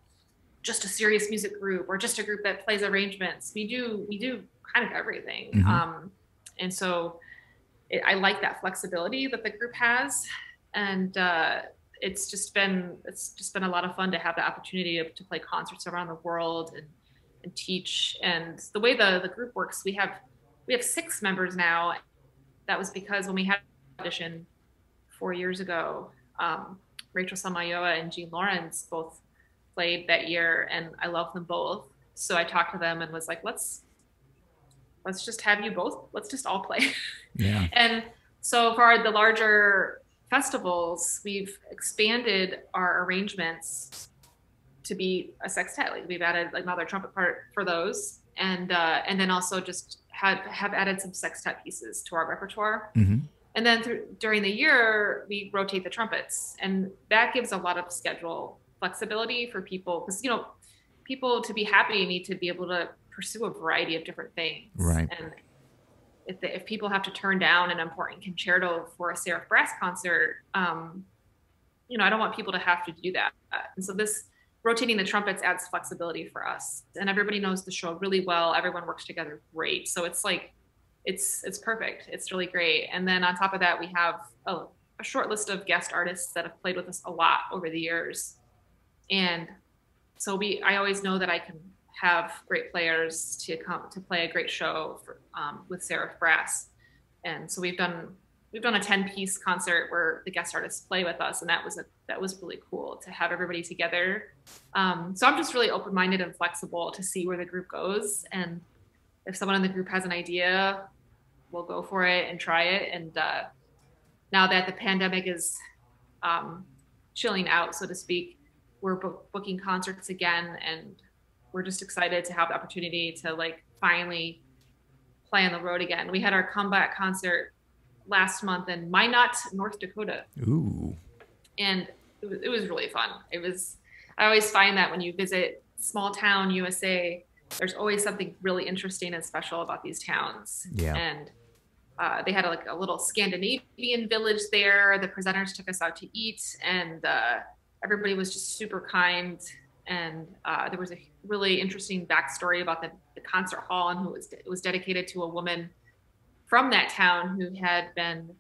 just a serious music group or just a group that plays arrangements. We do kind of everything. Mm-hmm. And so I like that flexibility that the group has. And it's just been a lot of fun to have the opportunity to play concerts around the world and teach. And the way the group works, we have 6 members now. That was because when we had audition 4 years ago, Rachel Samayoa and Jean Lawrence both played that year, and I love them both. So I talked to them and was like, let's just have you both. Let's just all play. Yeah. And so for the larger festivals, we've expanded our arrangements to be a sextet. Like we've added like another trumpet part for those, and then also just have added some sextet pieces to our repertoire. Mm-hmm. And then during the year, we rotate the trumpets, and that gives a lot of schedule flexibility for people, because people to be happy need to be able to pursue a variety of different things. Right. And if people have to turn down an important concerto for a Seraph Brass concert, I don't want people to have to do that. And so this rotating the trumpets adds flexibility for us, and everybody knows the show really well. Everyone works together great. So it's like, it's perfect. It's really great. And then on top of that, we have a short list of guest artists that have played with us a lot over the years. And so I always know that I can have great players to come to play a great show with Seraph Brass. And so we've done a 10-piece concert where the guest artists play with us, and that was really cool to have everybody together. So I'm just really open-minded and flexible to see where the group goes, and if someone in the group has an idea, we'll go for it and try it. And now that the pandemic is chilling out, so to speak, we're booking concerts again, and we're just excited to have the opportunity to like finally play on the road again. We had our comeback concert last month in Minot, North Dakota. Ooh. And it was really fun. I always find that when you visit small town USA, there's always something really interesting and special about these towns. Yeah. And they had like a little Scandinavian village there. The presenters took us out to eat, and everybody was just super kind. And there was a really interesting backstory about the concert hall, and it was dedicated to a woman from that town who had been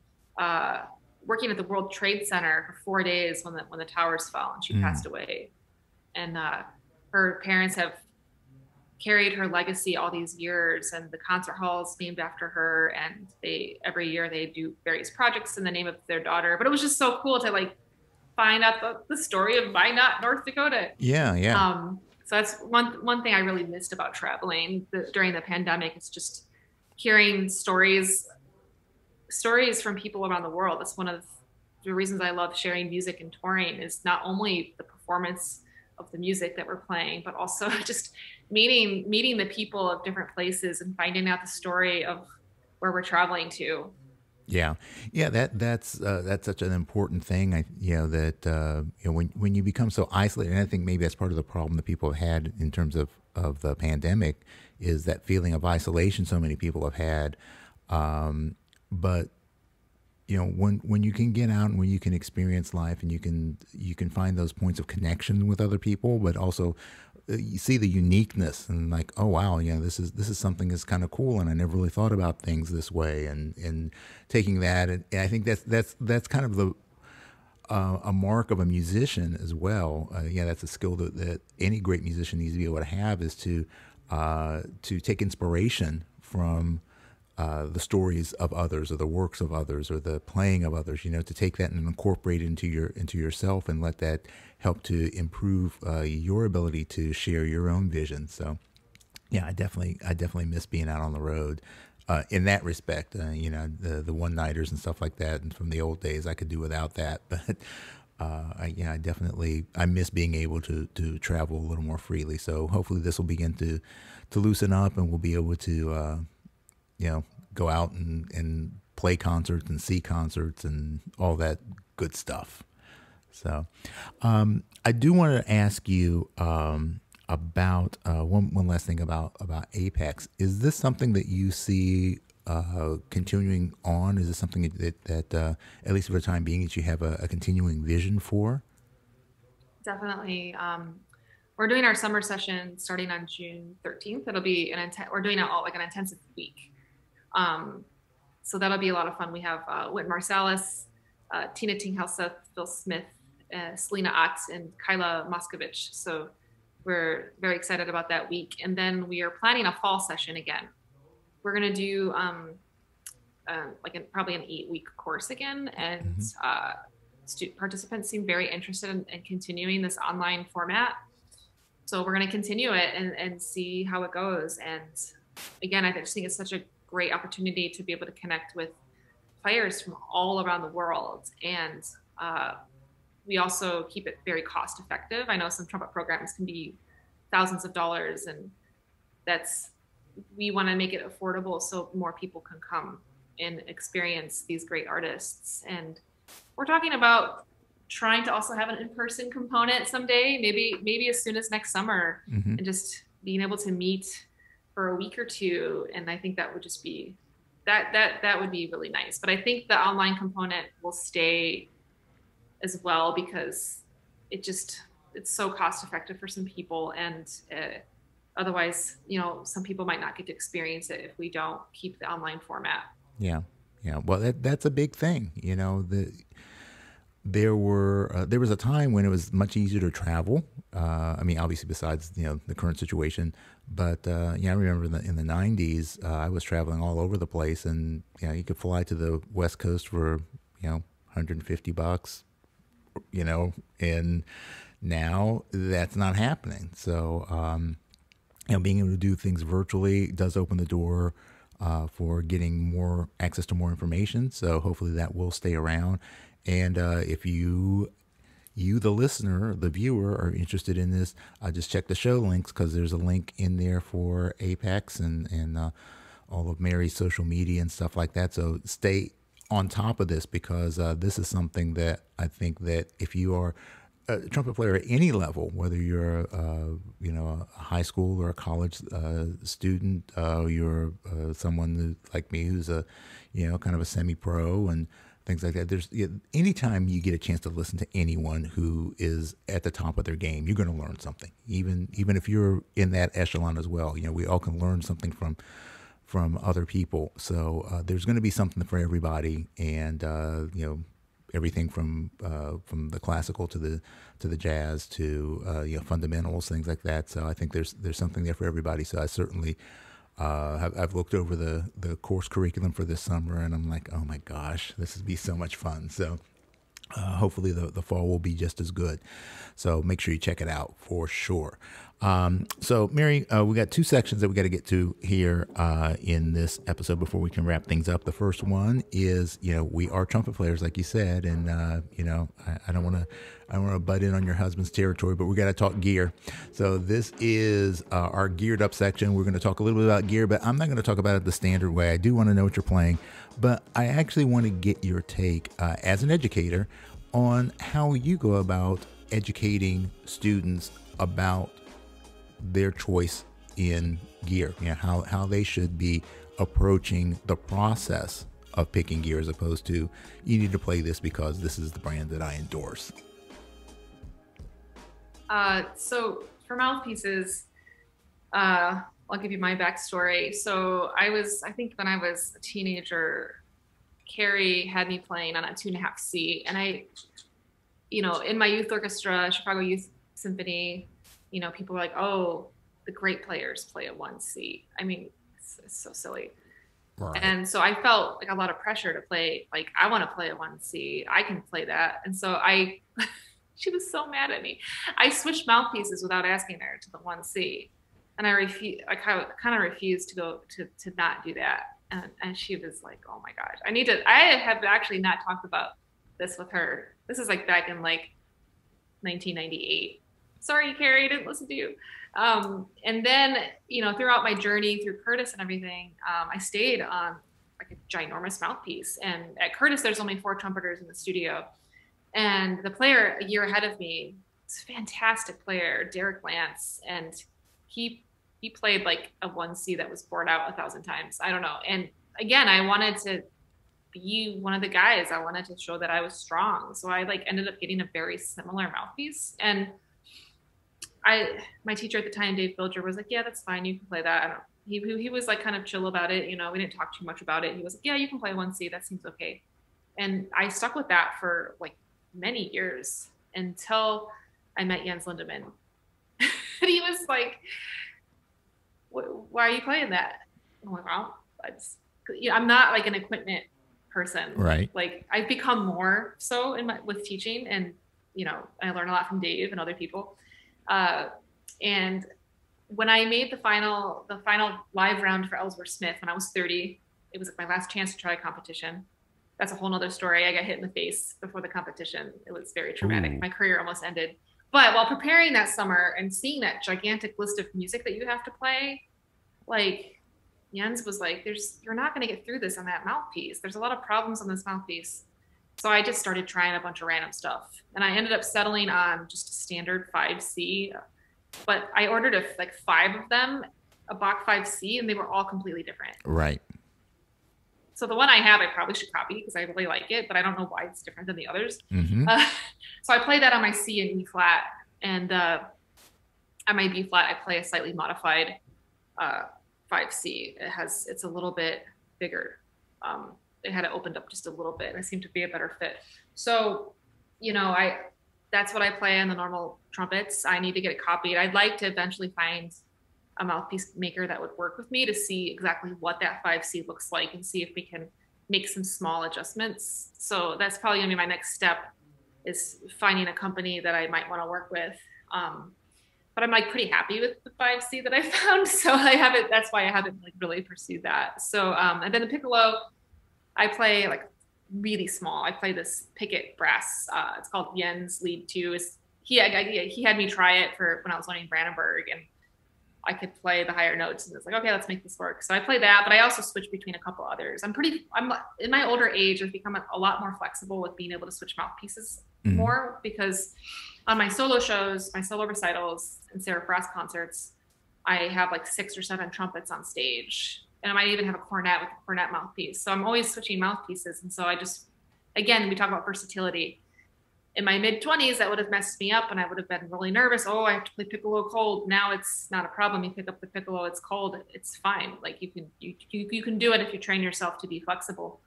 working at the World Trade Center for 4 days when the towers fell, and she passed away. And her parents have carried her legacy all these years, and the concert hall is named after her, and every year they do various projects in the name of their daughter. But it was just so cool to like find out the story of Minot, North Dakota. Yeah. So that's one thing I really missed about traveling during the pandemic. It's just hearing stories from people around the world. That's one of the reasons I love sharing music and touring, is not only the performance of the music that we're playing, but also just meeting the people of different places and finding out the story of where we're traveling to. Yeah. That's such an important thing. When you become so isolated, and I think maybe that's part of the problem that people have had in terms of the pandemic, is that feeling of isolation so many people have had. But when you can get out and when you can experience life, and you can find those points of connection with other people, but also you see the uniqueness and like, oh wow, this is something that's kind of cool, and I never really thought about things this way, and taking that, and I think that's kind of the a mark of a musician as well. That's a skill that any great musician needs to be able to have, is to take inspiration from the stories of others, or the works of others, or the playing of others. To take that and incorporate it into yourself, and let that help to improve your ability to share your own vision. So, yeah, I definitely miss being out on the road in that respect. The one-nighters and stuff like that, and from the old days, I could do without that. But I miss being able to travel a little more freely. So hopefully this will begin to loosen up, and we'll be able to go out and play concerts and see concerts and all that good stuff. So I do want to ask you about one last thing about Apex. Is this something that you see continuing on? Is this something that at least for the time being, that you have a continuing vision for? Definitely. We're doing our summer session starting on June 13th. It'll be we're doing it all like an intensive week. So that'll be a lot of fun. We have Whit Marsalis, Tina Tinghelseth, Phil Smith, Selena Ott, and Kyla Moskovich. So we're very excited about that week. And then we are planning a fall session again. We're going to do probably an 8-week course again. And participants seem very interested in continuing this online format. So we're going to continue it and see how it goes. And again, I just think it's such a great opportunity to be able to connect with players from all around the world. And we also keep it very cost effective. I know some trumpet programs can be thousands of dollars, and we want to make it affordable so more people can come and experience these great artists. And we're talking about trying to also have an in-person component someday, maybe as soon as next summer, and just being able to meet for a week or two. And I think that would just be that would be really nice. But I think the online component will stay as well, because it's so cost effective for some people, and otherwise, some people might not get to experience it if we don't keep the online format. Yeah. Well, that's a big thing. There was a time when it was much easier to travel. I mean, obviously, besides the current situation, but I remember in the '90s, I was traveling all over the place, and you could fly to the West Coast for $150, and now that's not happening. So being able to do things virtually does open the door for getting more access to more information. So hopefully that will stay around. And if you, the listener, the viewer, are interested in this, just check the show links, because there's a link in there for Apex and all of Mary's social media and stuff like that. So stay on top of this, because this is something that I think that if you are a trumpet player at any level, whether you're a high school or a college student, you're someone like me who's a kind of a semi-pro and things like that. There's anytime you get a chance to listen to anyone who is at the top of their game, you're going to learn something. Even if you're in that echelon as well, we all can learn something from other people. So there's going to be something for everybody, and everything from the classical to the jazz to fundamentals, things like that. So I think there's something there for everybody. So I certainly I've looked over the course curriculum for this summer, and I'm like, oh my gosh, this would be so much fun. So hopefully the fall will be just as good. So make sure you check it out for sure. So Mary, we got 2 sections that we got to get to here in this episode before we can wrap things up. The first one is, we are trumpet players, like you said, and I don't want to butt in on your husband's territory, but we got to talk gear. So this is our geared up section. We're going to talk a little bit about gear, but I'm not going to talk about it the standard way. I do want to know what you're playing, but I actually want to get your take as an educator on how you go about educating students about their choice in gear, how they should be approaching the process of picking gear, as opposed to, you need to play this because this is the brand that I endorse. So for mouthpieces, I'll give you my backstory. So I think when I was a teenager, Carrie had me playing on a 2.5C, and I, in my youth orchestra, Chicago Youth Symphony, people were like, oh, the great players play a 1C. I mean, it's so silly. Right. And so I felt like a lot of pressure to play, like, I want to play a 1C. I can play that. And so she was so mad at me. I switched mouthpieces without asking her to the 1C. And I kind of refused to go to not do that. And she was like, oh my gosh, I have actually not talked about this with her. This is like back in like 1998. Sorry, Carrie, I didn't listen to you. And then, throughout my journey through Curtis and everything, I stayed on like a ginormous mouthpiece. And at Curtis, there's only 4 trumpeters in the studio. And the player a year ahead of me fantastic player, Derek Lance, and he played like a 1C that was bored out 1,000 times. I don't know. And again, I wanted to be one of the guys. I wanted to show that I was strong. So I like ended up getting a very similar mouthpiece. And my teacher at the time, Dave Bilger, was like, yeah, that's fine. You can play that. I don't, he was like kind of chill about it. You know, we didn't talk too much about it. He was like, yeah, you can play 1C. That seems okay. And I stuck with that for like many years until I met Jens Lindemann. And he was like, why are you playing that? I'm like, well, I'm not like an equipment person. Right. Like I've become more so with teaching, and, you know, I learn a lot from Dave and other people. And when I made the final live round for Ellsworth Smith when I was 30, it was my last chance to try a competition. That's a whole nother story. I got hit in the face before the competition. It was very traumatic. Ooh. My career almost ended. But while preparing that summer and seeing that gigantic list of music that you have to play, like Jens was like, you're not going to get through this on that mouthpiece. There's a lot of problems on this mouthpiece. So I just started trying a bunch of random stuff. And I ended up settling on just a standard 5C. But I ordered like 5 of them, a Bach 5C, and they were all completely different. Right. So the one I have, I probably should copy because I really like it, but I don't know why it's different than the others. Mm-hmm. So I play that on my C and E flat. And on my B flat, I play a slightly modified 5C. It's a little bit bigger. It had it opened up just a little bit, and it seemed to be a better fit. So, you know, that's what I play on the normal trumpets. I need to get it copied. I'd like to eventually find a mouthpiece maker that would work with me to see exactly what that 5C looks like and see if we can make some small adjustments. So that's probably gonna be my next step, is finding a company that I might want to work with. But I'm like pretty happy with the 5C that I found. So that's why I haven't like really pursued that. So, and then the piccolo, I play like really small. I play this picket brass. It's called Jens Lead 2. He had me try it for when I was learning Brandenburg, and I could play the higher notes, and it's like, okay, let's make this work. So I play that, but I also switch between a couple others. I'm in my older age, I've become a lot more flexible with being able to switch mouthpieces more, because on my solo shows, my solo recitals and Seraph Brass concerts, I have like 6 or 7 trumpets on stage, and I might even have a cornet with a cornet mouthpiece. So I'm always switching mouthpieces. And so again, we talk about versatility. In my mid-20s, that would have messed me up, and I would have been really nervous. Oh, I have to play piccolo cold. Now it's not a problem. You pick up the piccolo, it's cold, it's fine. Like you can do it if you train yourself to be flexible.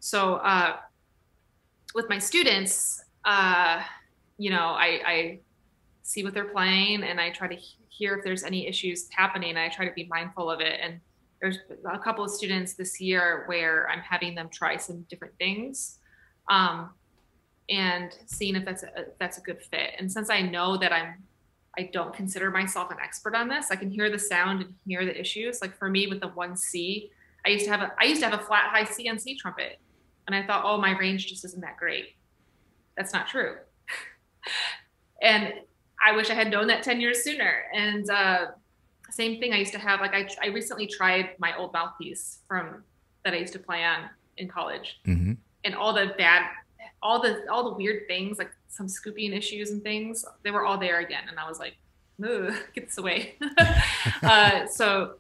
So with my students, you know, I see what they're playing, and I try to hear if there's any issues happening. I try to be mindful of it. And there's a couple of students this year where I'm having them try some different things. And seeing if that's a good fit. And since I know that I don't consider myself an expert on this, I can hear the sound and hear the issues. Like for me with the 1C, I used to have a flat high C on C trumpet, and I thought, oh, my range just isn't that great. That's not true. And I wish I had known that 10 years sooner. And same thing I used to have. Like I recently tried my old mouthpiece that I used to play on in college, and all the weird things, like some scooping issues and things, they were all there again. And I was like, ooh, get this away. So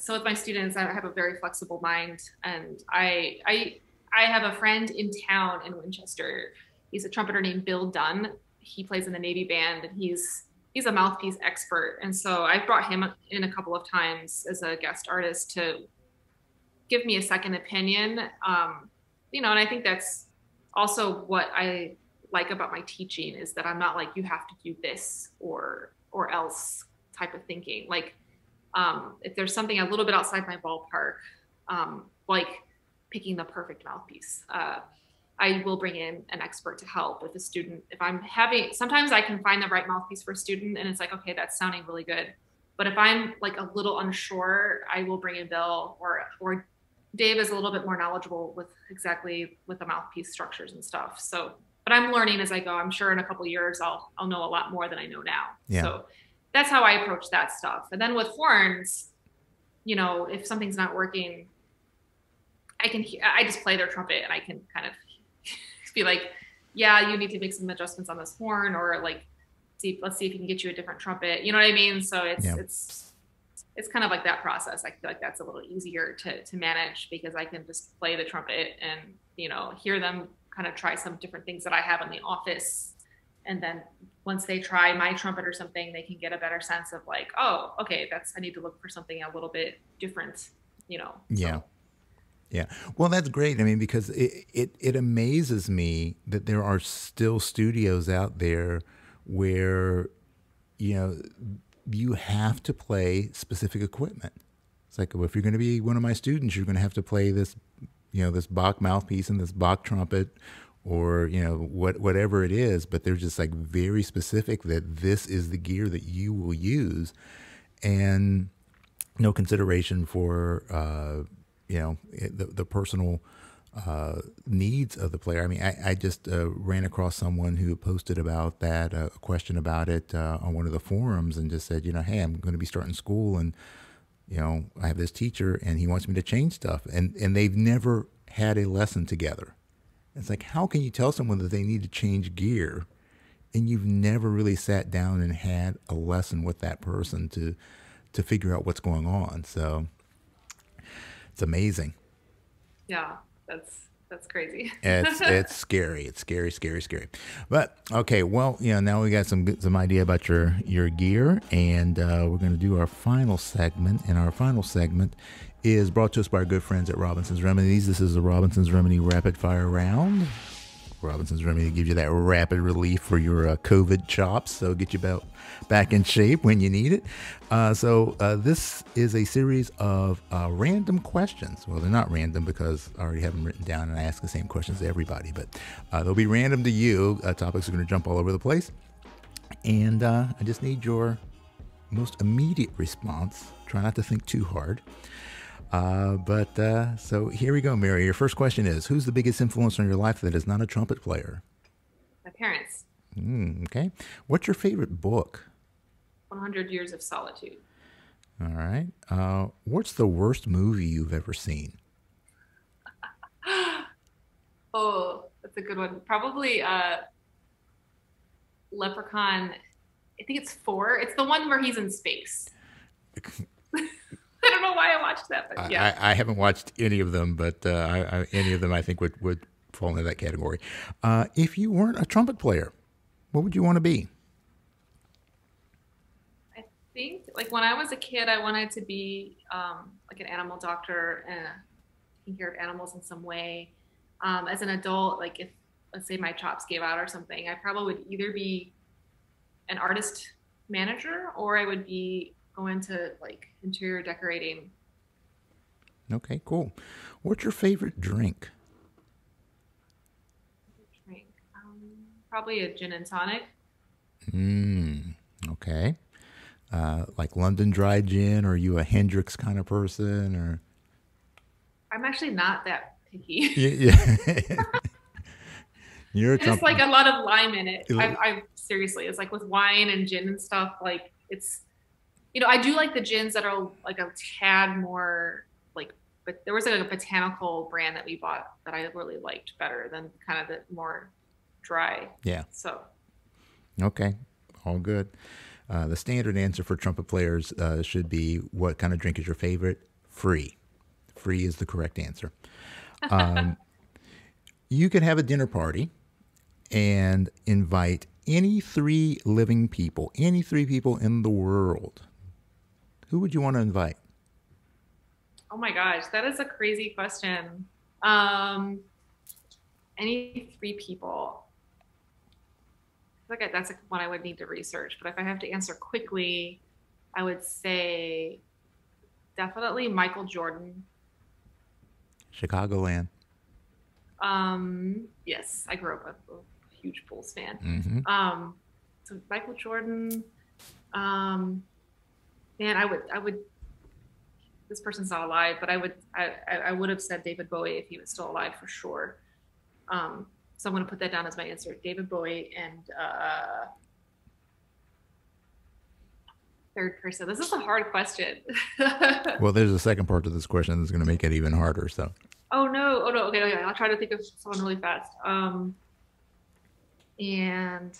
with my students, I have a very flexible mind. And I have a friend in town in Winchester. He's a trumpeter named Bill Dunn. He plays in the Navy band, and he's a mouthpiece expert. And so I brought him in a couple of times as a guest artist to give me a second opinion. You know, and I think that's also what I like about my teaching, is that I'm not like, you have to do this or else type of thinking. Like, if there's something a little bit outside my ballpark, like picking the perfect mouthpiece, I will bring in an expert to help with a student. Sometimes I can find the right mouthpiece for a student, and it's like, okay, that's sounding really good. But if I'm like a little unsure, I will bring in Bill, or Dave is a little bit more knowledgeable with the mouthpiece structures and stuff. So, but I'm learning as I go. I'm sure in a couple of years, I'll know a lot more than I know now. Yeah. So that's how I approach that stuff. And then with horns, you know, if something's not working, I just play their trumpet, and I can kind of be like, yeah, you need to make some adjustments on this horn, or like, let's see if we can get you a different trumpet. You know what I mean? So Yeah. it's kind of like that process. I feel like that's a little easier to manage, because I can just play the trumpet and, hear them kind of try some different things that I have in the office. And then once they try my trumpet or something, they can get a better sense of like, oh, okay, I need to look for something a little bit different, Yeah. So. Yeah. Well, that's great. I mean, because it amazes me that there are still studios out there where, you have to play specific equipment. It's like, well, if you're going to be one of my students, you're going to have to play this, this Bach mouthpiece and this Bach trumpet, or, whatever it is. But they're just like very specific that this is the gear that you will use, and no consideration for, the personal needs of the player. I mean, I just ran across someone who posted about that, a question about it on one of the forums, and just said, hey, I'm going to be starting school, and, I have this teacher and he wants me to change stuff. And they've never had a lesson together. It's like, how can you tell someone that they need to change gear and you've never really sat down and had a lesson with that person to figure out what's going on? So it's amazing. Yeah, that's crazy. It's scary. It's scary, scary, scary. But okay, well, now we got some idea about your gear, and we're going to do our final segment. And our final segment is brought to us by our good friends at Robinson's Remedies. This is the Robinson's Remedy Rapid Fire Round. Robinson's Remedy gives you that rapid relief for your COVID chops, so get you back in shape when you need it. So this is a series of random questions. Well, they're not random because I already have them written down and I ask the same questions to everybody, but they'll be random to you. Topics are going to jump all over the place. And I just need your most immediate response. Try not to think too hard. So here we go, Mary. Your first question is, who's the biggest influence on your life that is not a trumpet player? My parents. Okay. What's your favorite book? 100 Years of Solitude. All right. What's the worst movie you've ever seen? Oh, that's a good one. Probably Leprechaun. I think it's 4. It's the one where he's in space. I don't know why I watched that, but yeah. I haven't watched any of them, but any of them I think would fall into that category. If you weren't a trumpet player, what would you want to be? I think, like, when I was a kid, I wanted to be like an animal doctor and taking care of animals in some way. As an adult, like, if, let's say, my chops gave out or something, I probably would either be an artist manager, or I would be go into like interior decorating. Okay, cool. What's your favorite drink? Probably a gin and tonic. Okay. Like London Dry gin, or are you a Hendrix kind of person, or? I'm actually not that picky. Yeah. You're just like a lot of lime in it. I seriously, it's like with wine and gin and stuff, like it's, I do like the gins that are like a tad more like, but there was like a botanical brand that we bought that I really liked better than kind of the more dry. Yeah. So. Okay. All good. The standard answer for trumpet players should be, what kind of drink is your favorite? Free. Free is the correct answer. You could have a dinner party and invite any 3 living people, any 3 people in the world. Who would you want to invite? Oh my gosh, that is a crazy question. Any 3 people. I feel like that's one I would need to research, but if I have to answer quickly, I would say definitely Michael Jordan. Chicagoland. Yes, I grew up a huge Bulls fan. Mm-hmm. So Michael Jordan, man, I would, this person's not alive, but I would have said David Bowie if he was still alive, for sure. So I'm going to put that down as my answer. David Bowie. And third person. This is a hard question. Well, there's a second part to this question that's going to make it even harder. So. Oh no. Okay. I'll try to think of someone really fast. And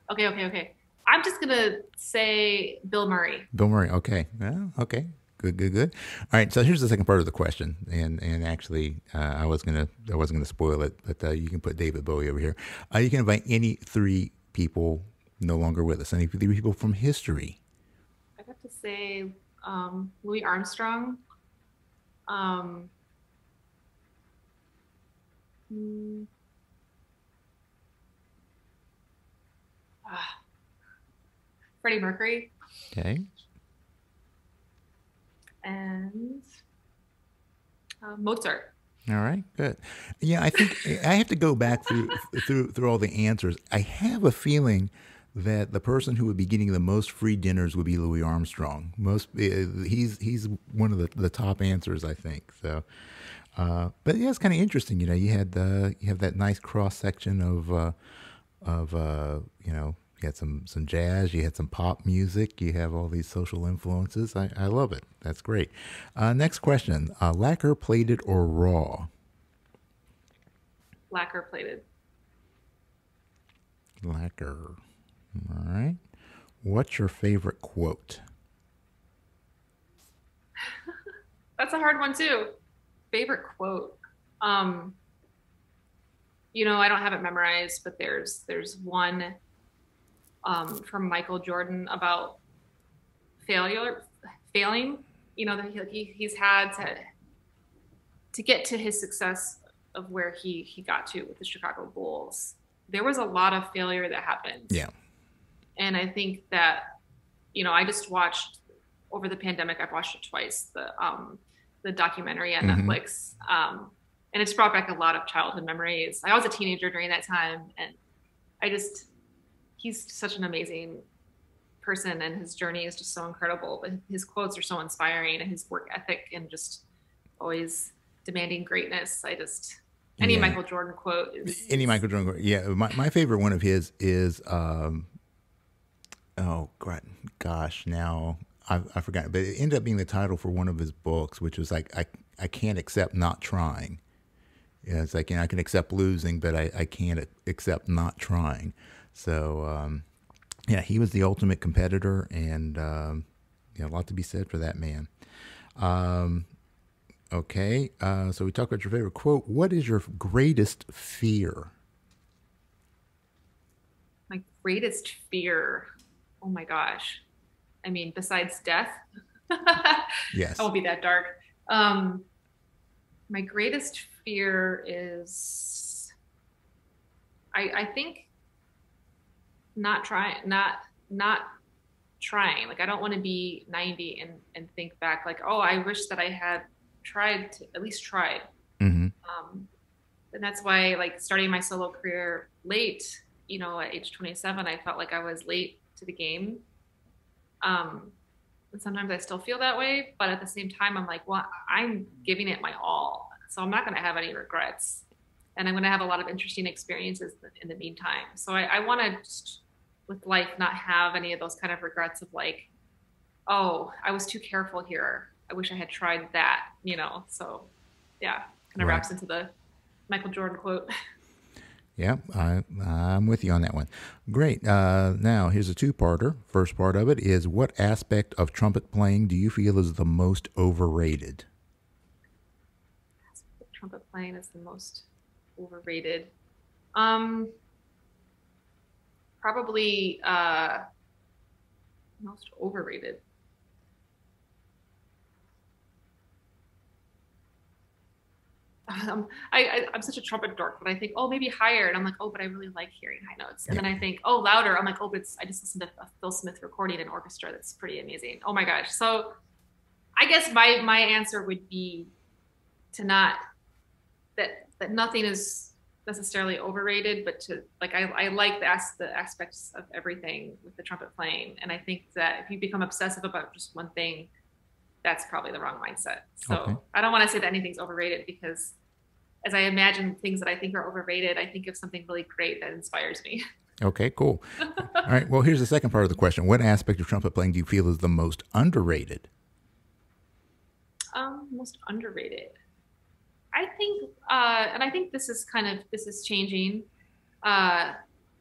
okay. I'm just gonna say Bill Murray. Bill Murray. Okay. Well, okay. Good. All right. So here's the second part of the question, and actually, I wasn't gonna spoil it, but you can put David Bowie over here. You can invite any three people no longer with us, any three people from history. I'd have to say Louis Armstrong. Freddie Mercury. Okay. And Mozart. All right, good. Yeah, I think I have to go back through all the answers. I have a feeling that the person who would be getting the most free dinners would be Louis Armstrong. He's one of the top answers, I think. So, but yeah, it's kind of interesting. You know, you have that nice cross section of you had some jazz, you had some pop music, you have all these social influences. I love it. That's great. Next question: lacquer plated or raw? Lacquer plated. Lacquer. All right. What's your favorite quote? That's a hard one too. Favorite quote. I don't have it memorized, but there's one from Michael Jordan about failing. That he's had to get to his success of where he got to with the Chicago Bulls. There was a lot of failure that happened. Yeah. And I think that, I just watched over the pandemic, I've watched it twice, the documentary on Netflix. And it's brought back a lot of childhood memories. I was a teenager during that time, and he's such an amazing person, and his journey is just so incredible. But his quotes are so inspiring, and his work ethic, and just always demanding greatness. Any Michael Jordan quote is Michael Jordan quote. Yeah, my favorite one of his is oh gosh, now I forgot, but it ended up being the title for one of his books, which was like I can't accept not trying. Yeah, it's like, I can accept losing, but I can't accept not trying. So he was the ultimate competitor, and a lot to be said for that man. Okay, so we talked about your favorite quote. What is your greatest fear? My greatest fear. Oh my gosh. I mean, besides death. Yes. I won't be that dark. My greatest fear is, I think, not trying. Like, I don't want to be 90 and think back like, oh, I wish that I had at least tried. Mm-hmm. And that's why, like, starting my solo career late, at age 27, I felt like I was late to the game. And sometimes I still feel that way, but at the same time, I'm like, well, I'm giving it my all. So I'm not going to have any regrets, and I'm going to have a lot of interesting experiences in the meantime. So I want to just, with life, not have any of those kind of regrets of like, oh, I was too careful here. I wish I had tried that, So yeah, kind of wraps into the Michael Jordan quote. Yeah, I'm with you on that one. Great. Now, here's a two-parter. First part of it is, what aspect of trumpet playing do you feel is the most overrated? Trumpet playing is the most overrated. Probably most overrated. I'm such a trumpet dork, but I think, oh, maybe higher, and I'm like, oh, but I really like hearing high notes. And then I think, oh, louder. I'm like, oh, but I just listened to a Phil Smith recording in orchestra that's pretty amazing. Oh my gosh. So I guess my answer would be to not that nothing is necessarily overrated, but to like I like the aspects of everything with the trumpet playing, and I think that if you become obsessive about just one thing, that's probably the wrong mindset. So I don't want to say that anything's overrated, because as I imagine things that I think are overrated, I think of something really great that inspires me. Okay, cool. All right. Well, here's the second part of the question. What aspect of trumpet playing do you feel is the most underrated? Most underrated. I think, and I think this is changing.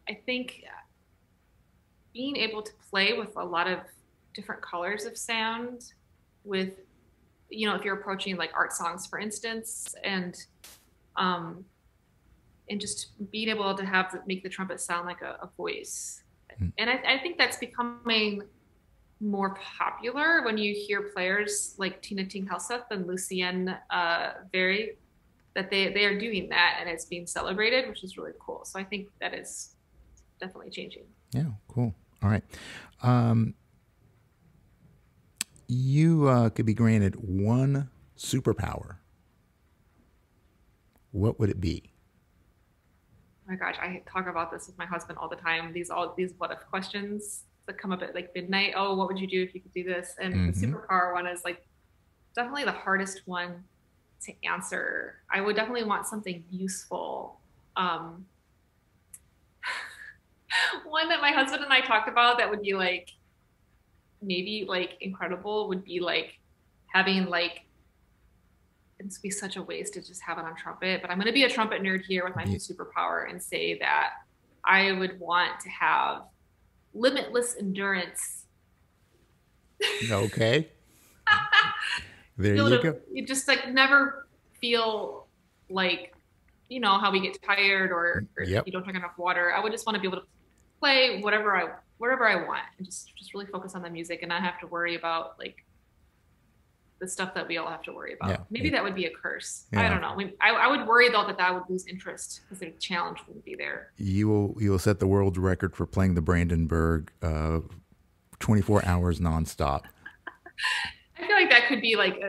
I think being able to play with a lot of different colors of sound with, if you're approaching like art songs, for instance, um, and just being able to make the trumpet sound like a voice. And I think that's becoming more popular when you hear players like Tina Ting Helseth and Lucienne Very, that they are doing that and it's being celebrated, which is really cool. So I think that is definitely changing. Yeah, cool. All right. You could be granted one superpower. What would it be? Oh my gosh, I talk about this with my husband all the time. These what if questions that come up at like midnight. Oh, what would you do if you could do this? And the superpower one is like definitely the hardest one to answer. I would definitely want something useful. One that my husband and I talked about that would be like maybe like incredible would be like having like, this would be such a waste to just have it on trumpet, but I'm going to be a trumpet nerd here with my superpower and say that I would want to have limitless endurance. Okay. There you go. You just like never feel like, how we get tired or you don't drink enough water. I would just want to be able to play wherever I want and just really focus on the music and not have to worry about like the stuff that we all have to worry about. Yeah. Maybe that would be a curse. Yeah. I don't know. I would worry though that I would lose interest because the challenge wouldn't be there. You will set the world record for playing the Brandenburg 24 hours nonstop. I feel like that could be like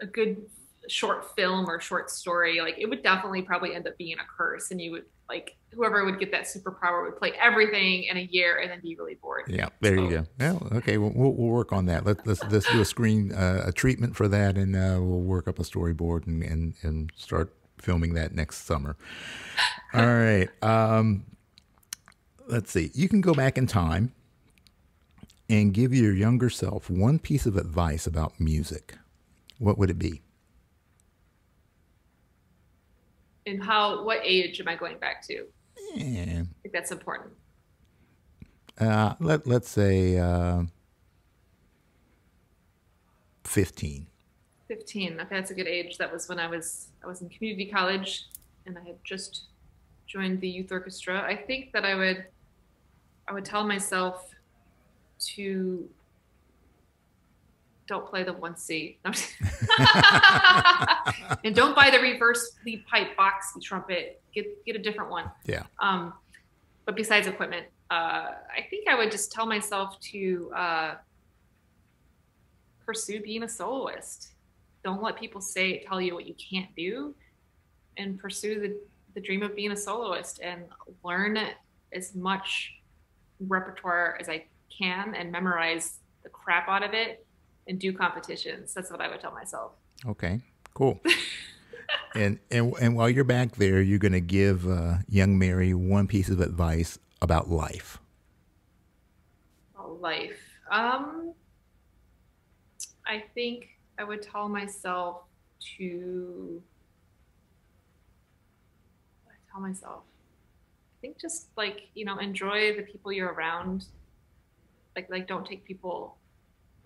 a good short film or short story. Like it would definitely probably end up being a curse, and you would like whoever would get that superpower would play everything in a year and then be really bored. Yeah, there you go. Well, okay, we'll work on that. Let's do a screen a treatment for that, and we'll work up a storyboard and start filming that next summer. All right. Let's see. You can go back in time and give your younger self one piece of advice about music. What would it be? And what age am I going back to? Yeah. I think that's important. Let's say 15. 15. Okay, that's a good age. That was when I was in community college, and I had just joined the youth orchestra. I think that I would tell myself to don't play the 1C. And don't buy the reverse lead pipe box trumpet. Get a different one. Yeah. But besides equipment, I think I would just tell myself to pursue being a soloist. Don't let people tell you what you can't do, and pursue the dream of being a soloist and learn as much repertoire as I can and memorize the crap out of it and do competitions. That's what I would tell myself. Okay, cool. and while you're back there, you're going to give young Mary one piece of advice about life. Life. I think I would tell myself to I think just enjoy the people you're around. Like don't take the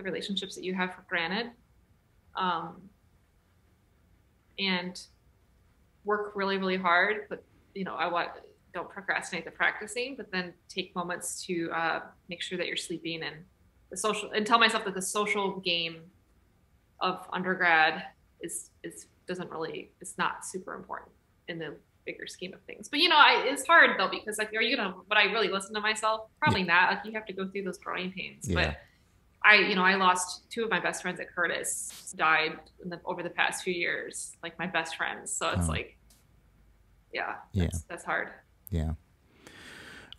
relationships that you have for granted. And work really, really hard, but don't procrastinate the practicing, but then take moments to make sure that you're sleeping and tell myself that the social game of undergrad is not super important in the bigger scheme of things. But it's hard though, because would I really listen to myself? Probably not. You have to go through those growing pains. Yeah. But I lost two of my best friends at Curtis, died over the past few years, like my best friends. So it's that's hard. Yeah.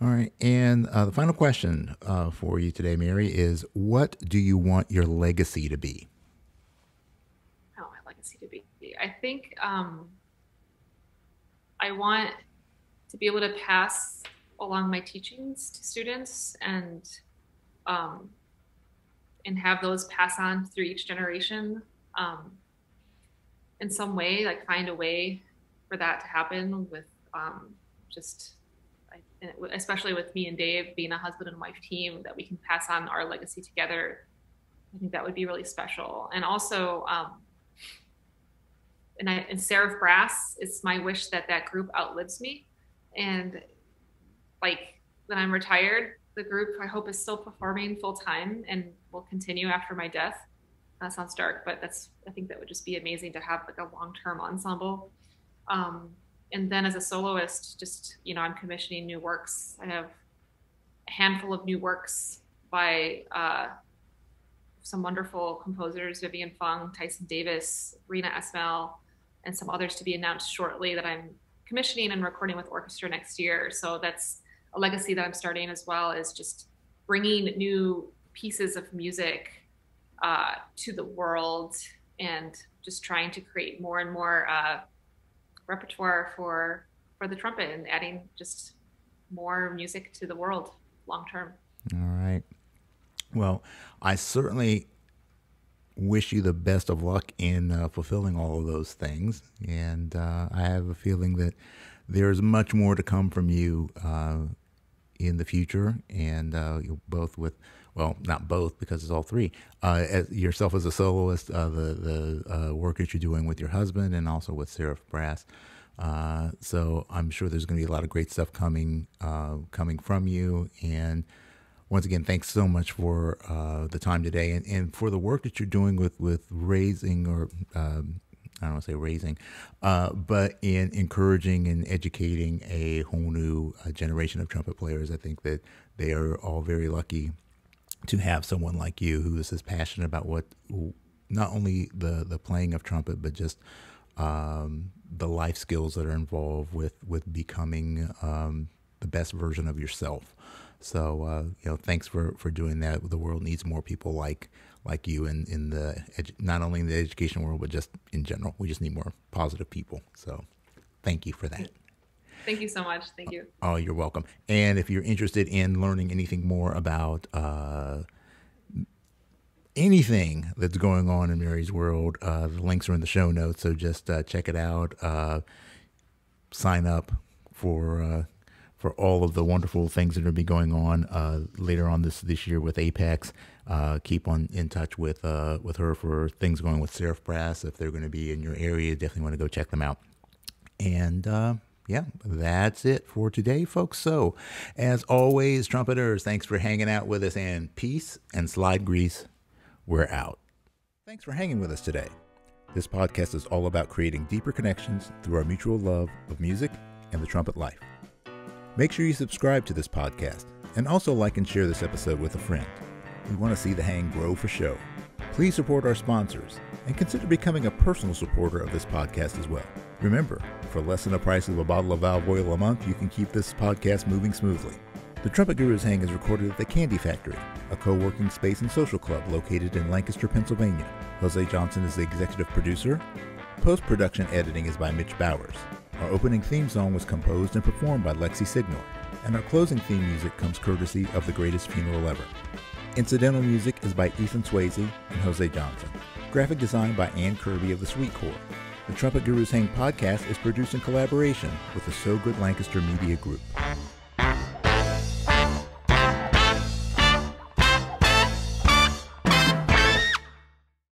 All right. And the final question for you today, Mary, is what do you want your legacy to be? Oh, my legacy to be. I think I want to be able to pass along my teachings to students and have those pass on through each generation in some way, find a way for that to happen with and especially with me and Dave being a husband and wife team, that we can pass on our legacy together. I think that would be really special. And also, and Seraph Brass, it's my wish that that group outlives me. And like when I'm retired, the group I hope is still performing full time and will continue after my death. That sounds dark, but I think that would just be amazing to have like a long-term ensemble. And then as a soloist, just, I'm commissioning new works. I have a handful of new works by some wonderful composers, Vivian Fung, Tyson Davis, Rena Esmail, and some others to be announced shortly that I'm commissioning and recording with orchestra next year. So that's a legacy that I'm starting as well, is just bringing new pieces of music to the world and just trying to create more and more repertoire for the trumpet and adding just more music to the world long term. All right. Well, I certainly wish you the best of luck in fulfilling all of those things. And I have a feeling that there's much more to come from you in the future. And you'll both with, well, not both because it's all three, as yourself as a soloist, the work that you're doing with your husband and also with Seraph Brass. So I'm sure there's going to be a lot of great stuff coming from you. And once again, thanks so much for the time today and for the work that you're doing with raising, or I don't want to say raising, but in encouraging and educating a whole new generation of trumpet players. I think that they are all very lucky to have someone like you who is as passionate about what, not only the playing of trumpet, but just the life skills that are involved with becoming the best version of yourself. So, thanks for doing that. The world needs more people like you in the not only in the education world, but just in general. We just need more positive people. So thank you for that. Thank you so much. Thank you. Oh, you're welcome. And if you're interested in learning anything more about anything that's going on in Mary's world, the links are in the show notes. So just check it out. Sign up for all of the wonderful things that are going to be going on later on this year with Apex. Keep in touch with her for things going with Seraph Brass. If they're going to be in your area, definitely want to go check them out. And that's it for today, folks. So, as always, trumpeters, thanks for hanging out with us, and peace and slide grease. We're out. Thanks for hanging with us today. This podcast is all about creating deeper connections through our mutual love of music and the trumpet life. Make sure you subscribe to this podcast and also like and share this episode with a friend. We want to see the hang grow for show. Please support our sponsors and consider becoming a personal supporter of this podcast as well. Remember, for less than the price of a bottle of valve oil a month, you can keep this podcast moving smoothly. The Trumpet Guru's Hang is recorded at the Candy Factory, a co-working space and social club located in Lancaster, Pennsylvania. Jose Johnson is the executive producer. Post-production editing is by Mitch Bowers. Our opening theme song was composed and performed by Lexi Signor, and our closing theme music comes courtesy of The Greatest Funeral Ever. Incidental music is by Ethan Swayze and Jose Johnson. Graphic design by Ann Kirby of the Sweet Corps. The Trumpet Guru's Hang podcast is produced in collaboration with the So Good Lancaster Media Group.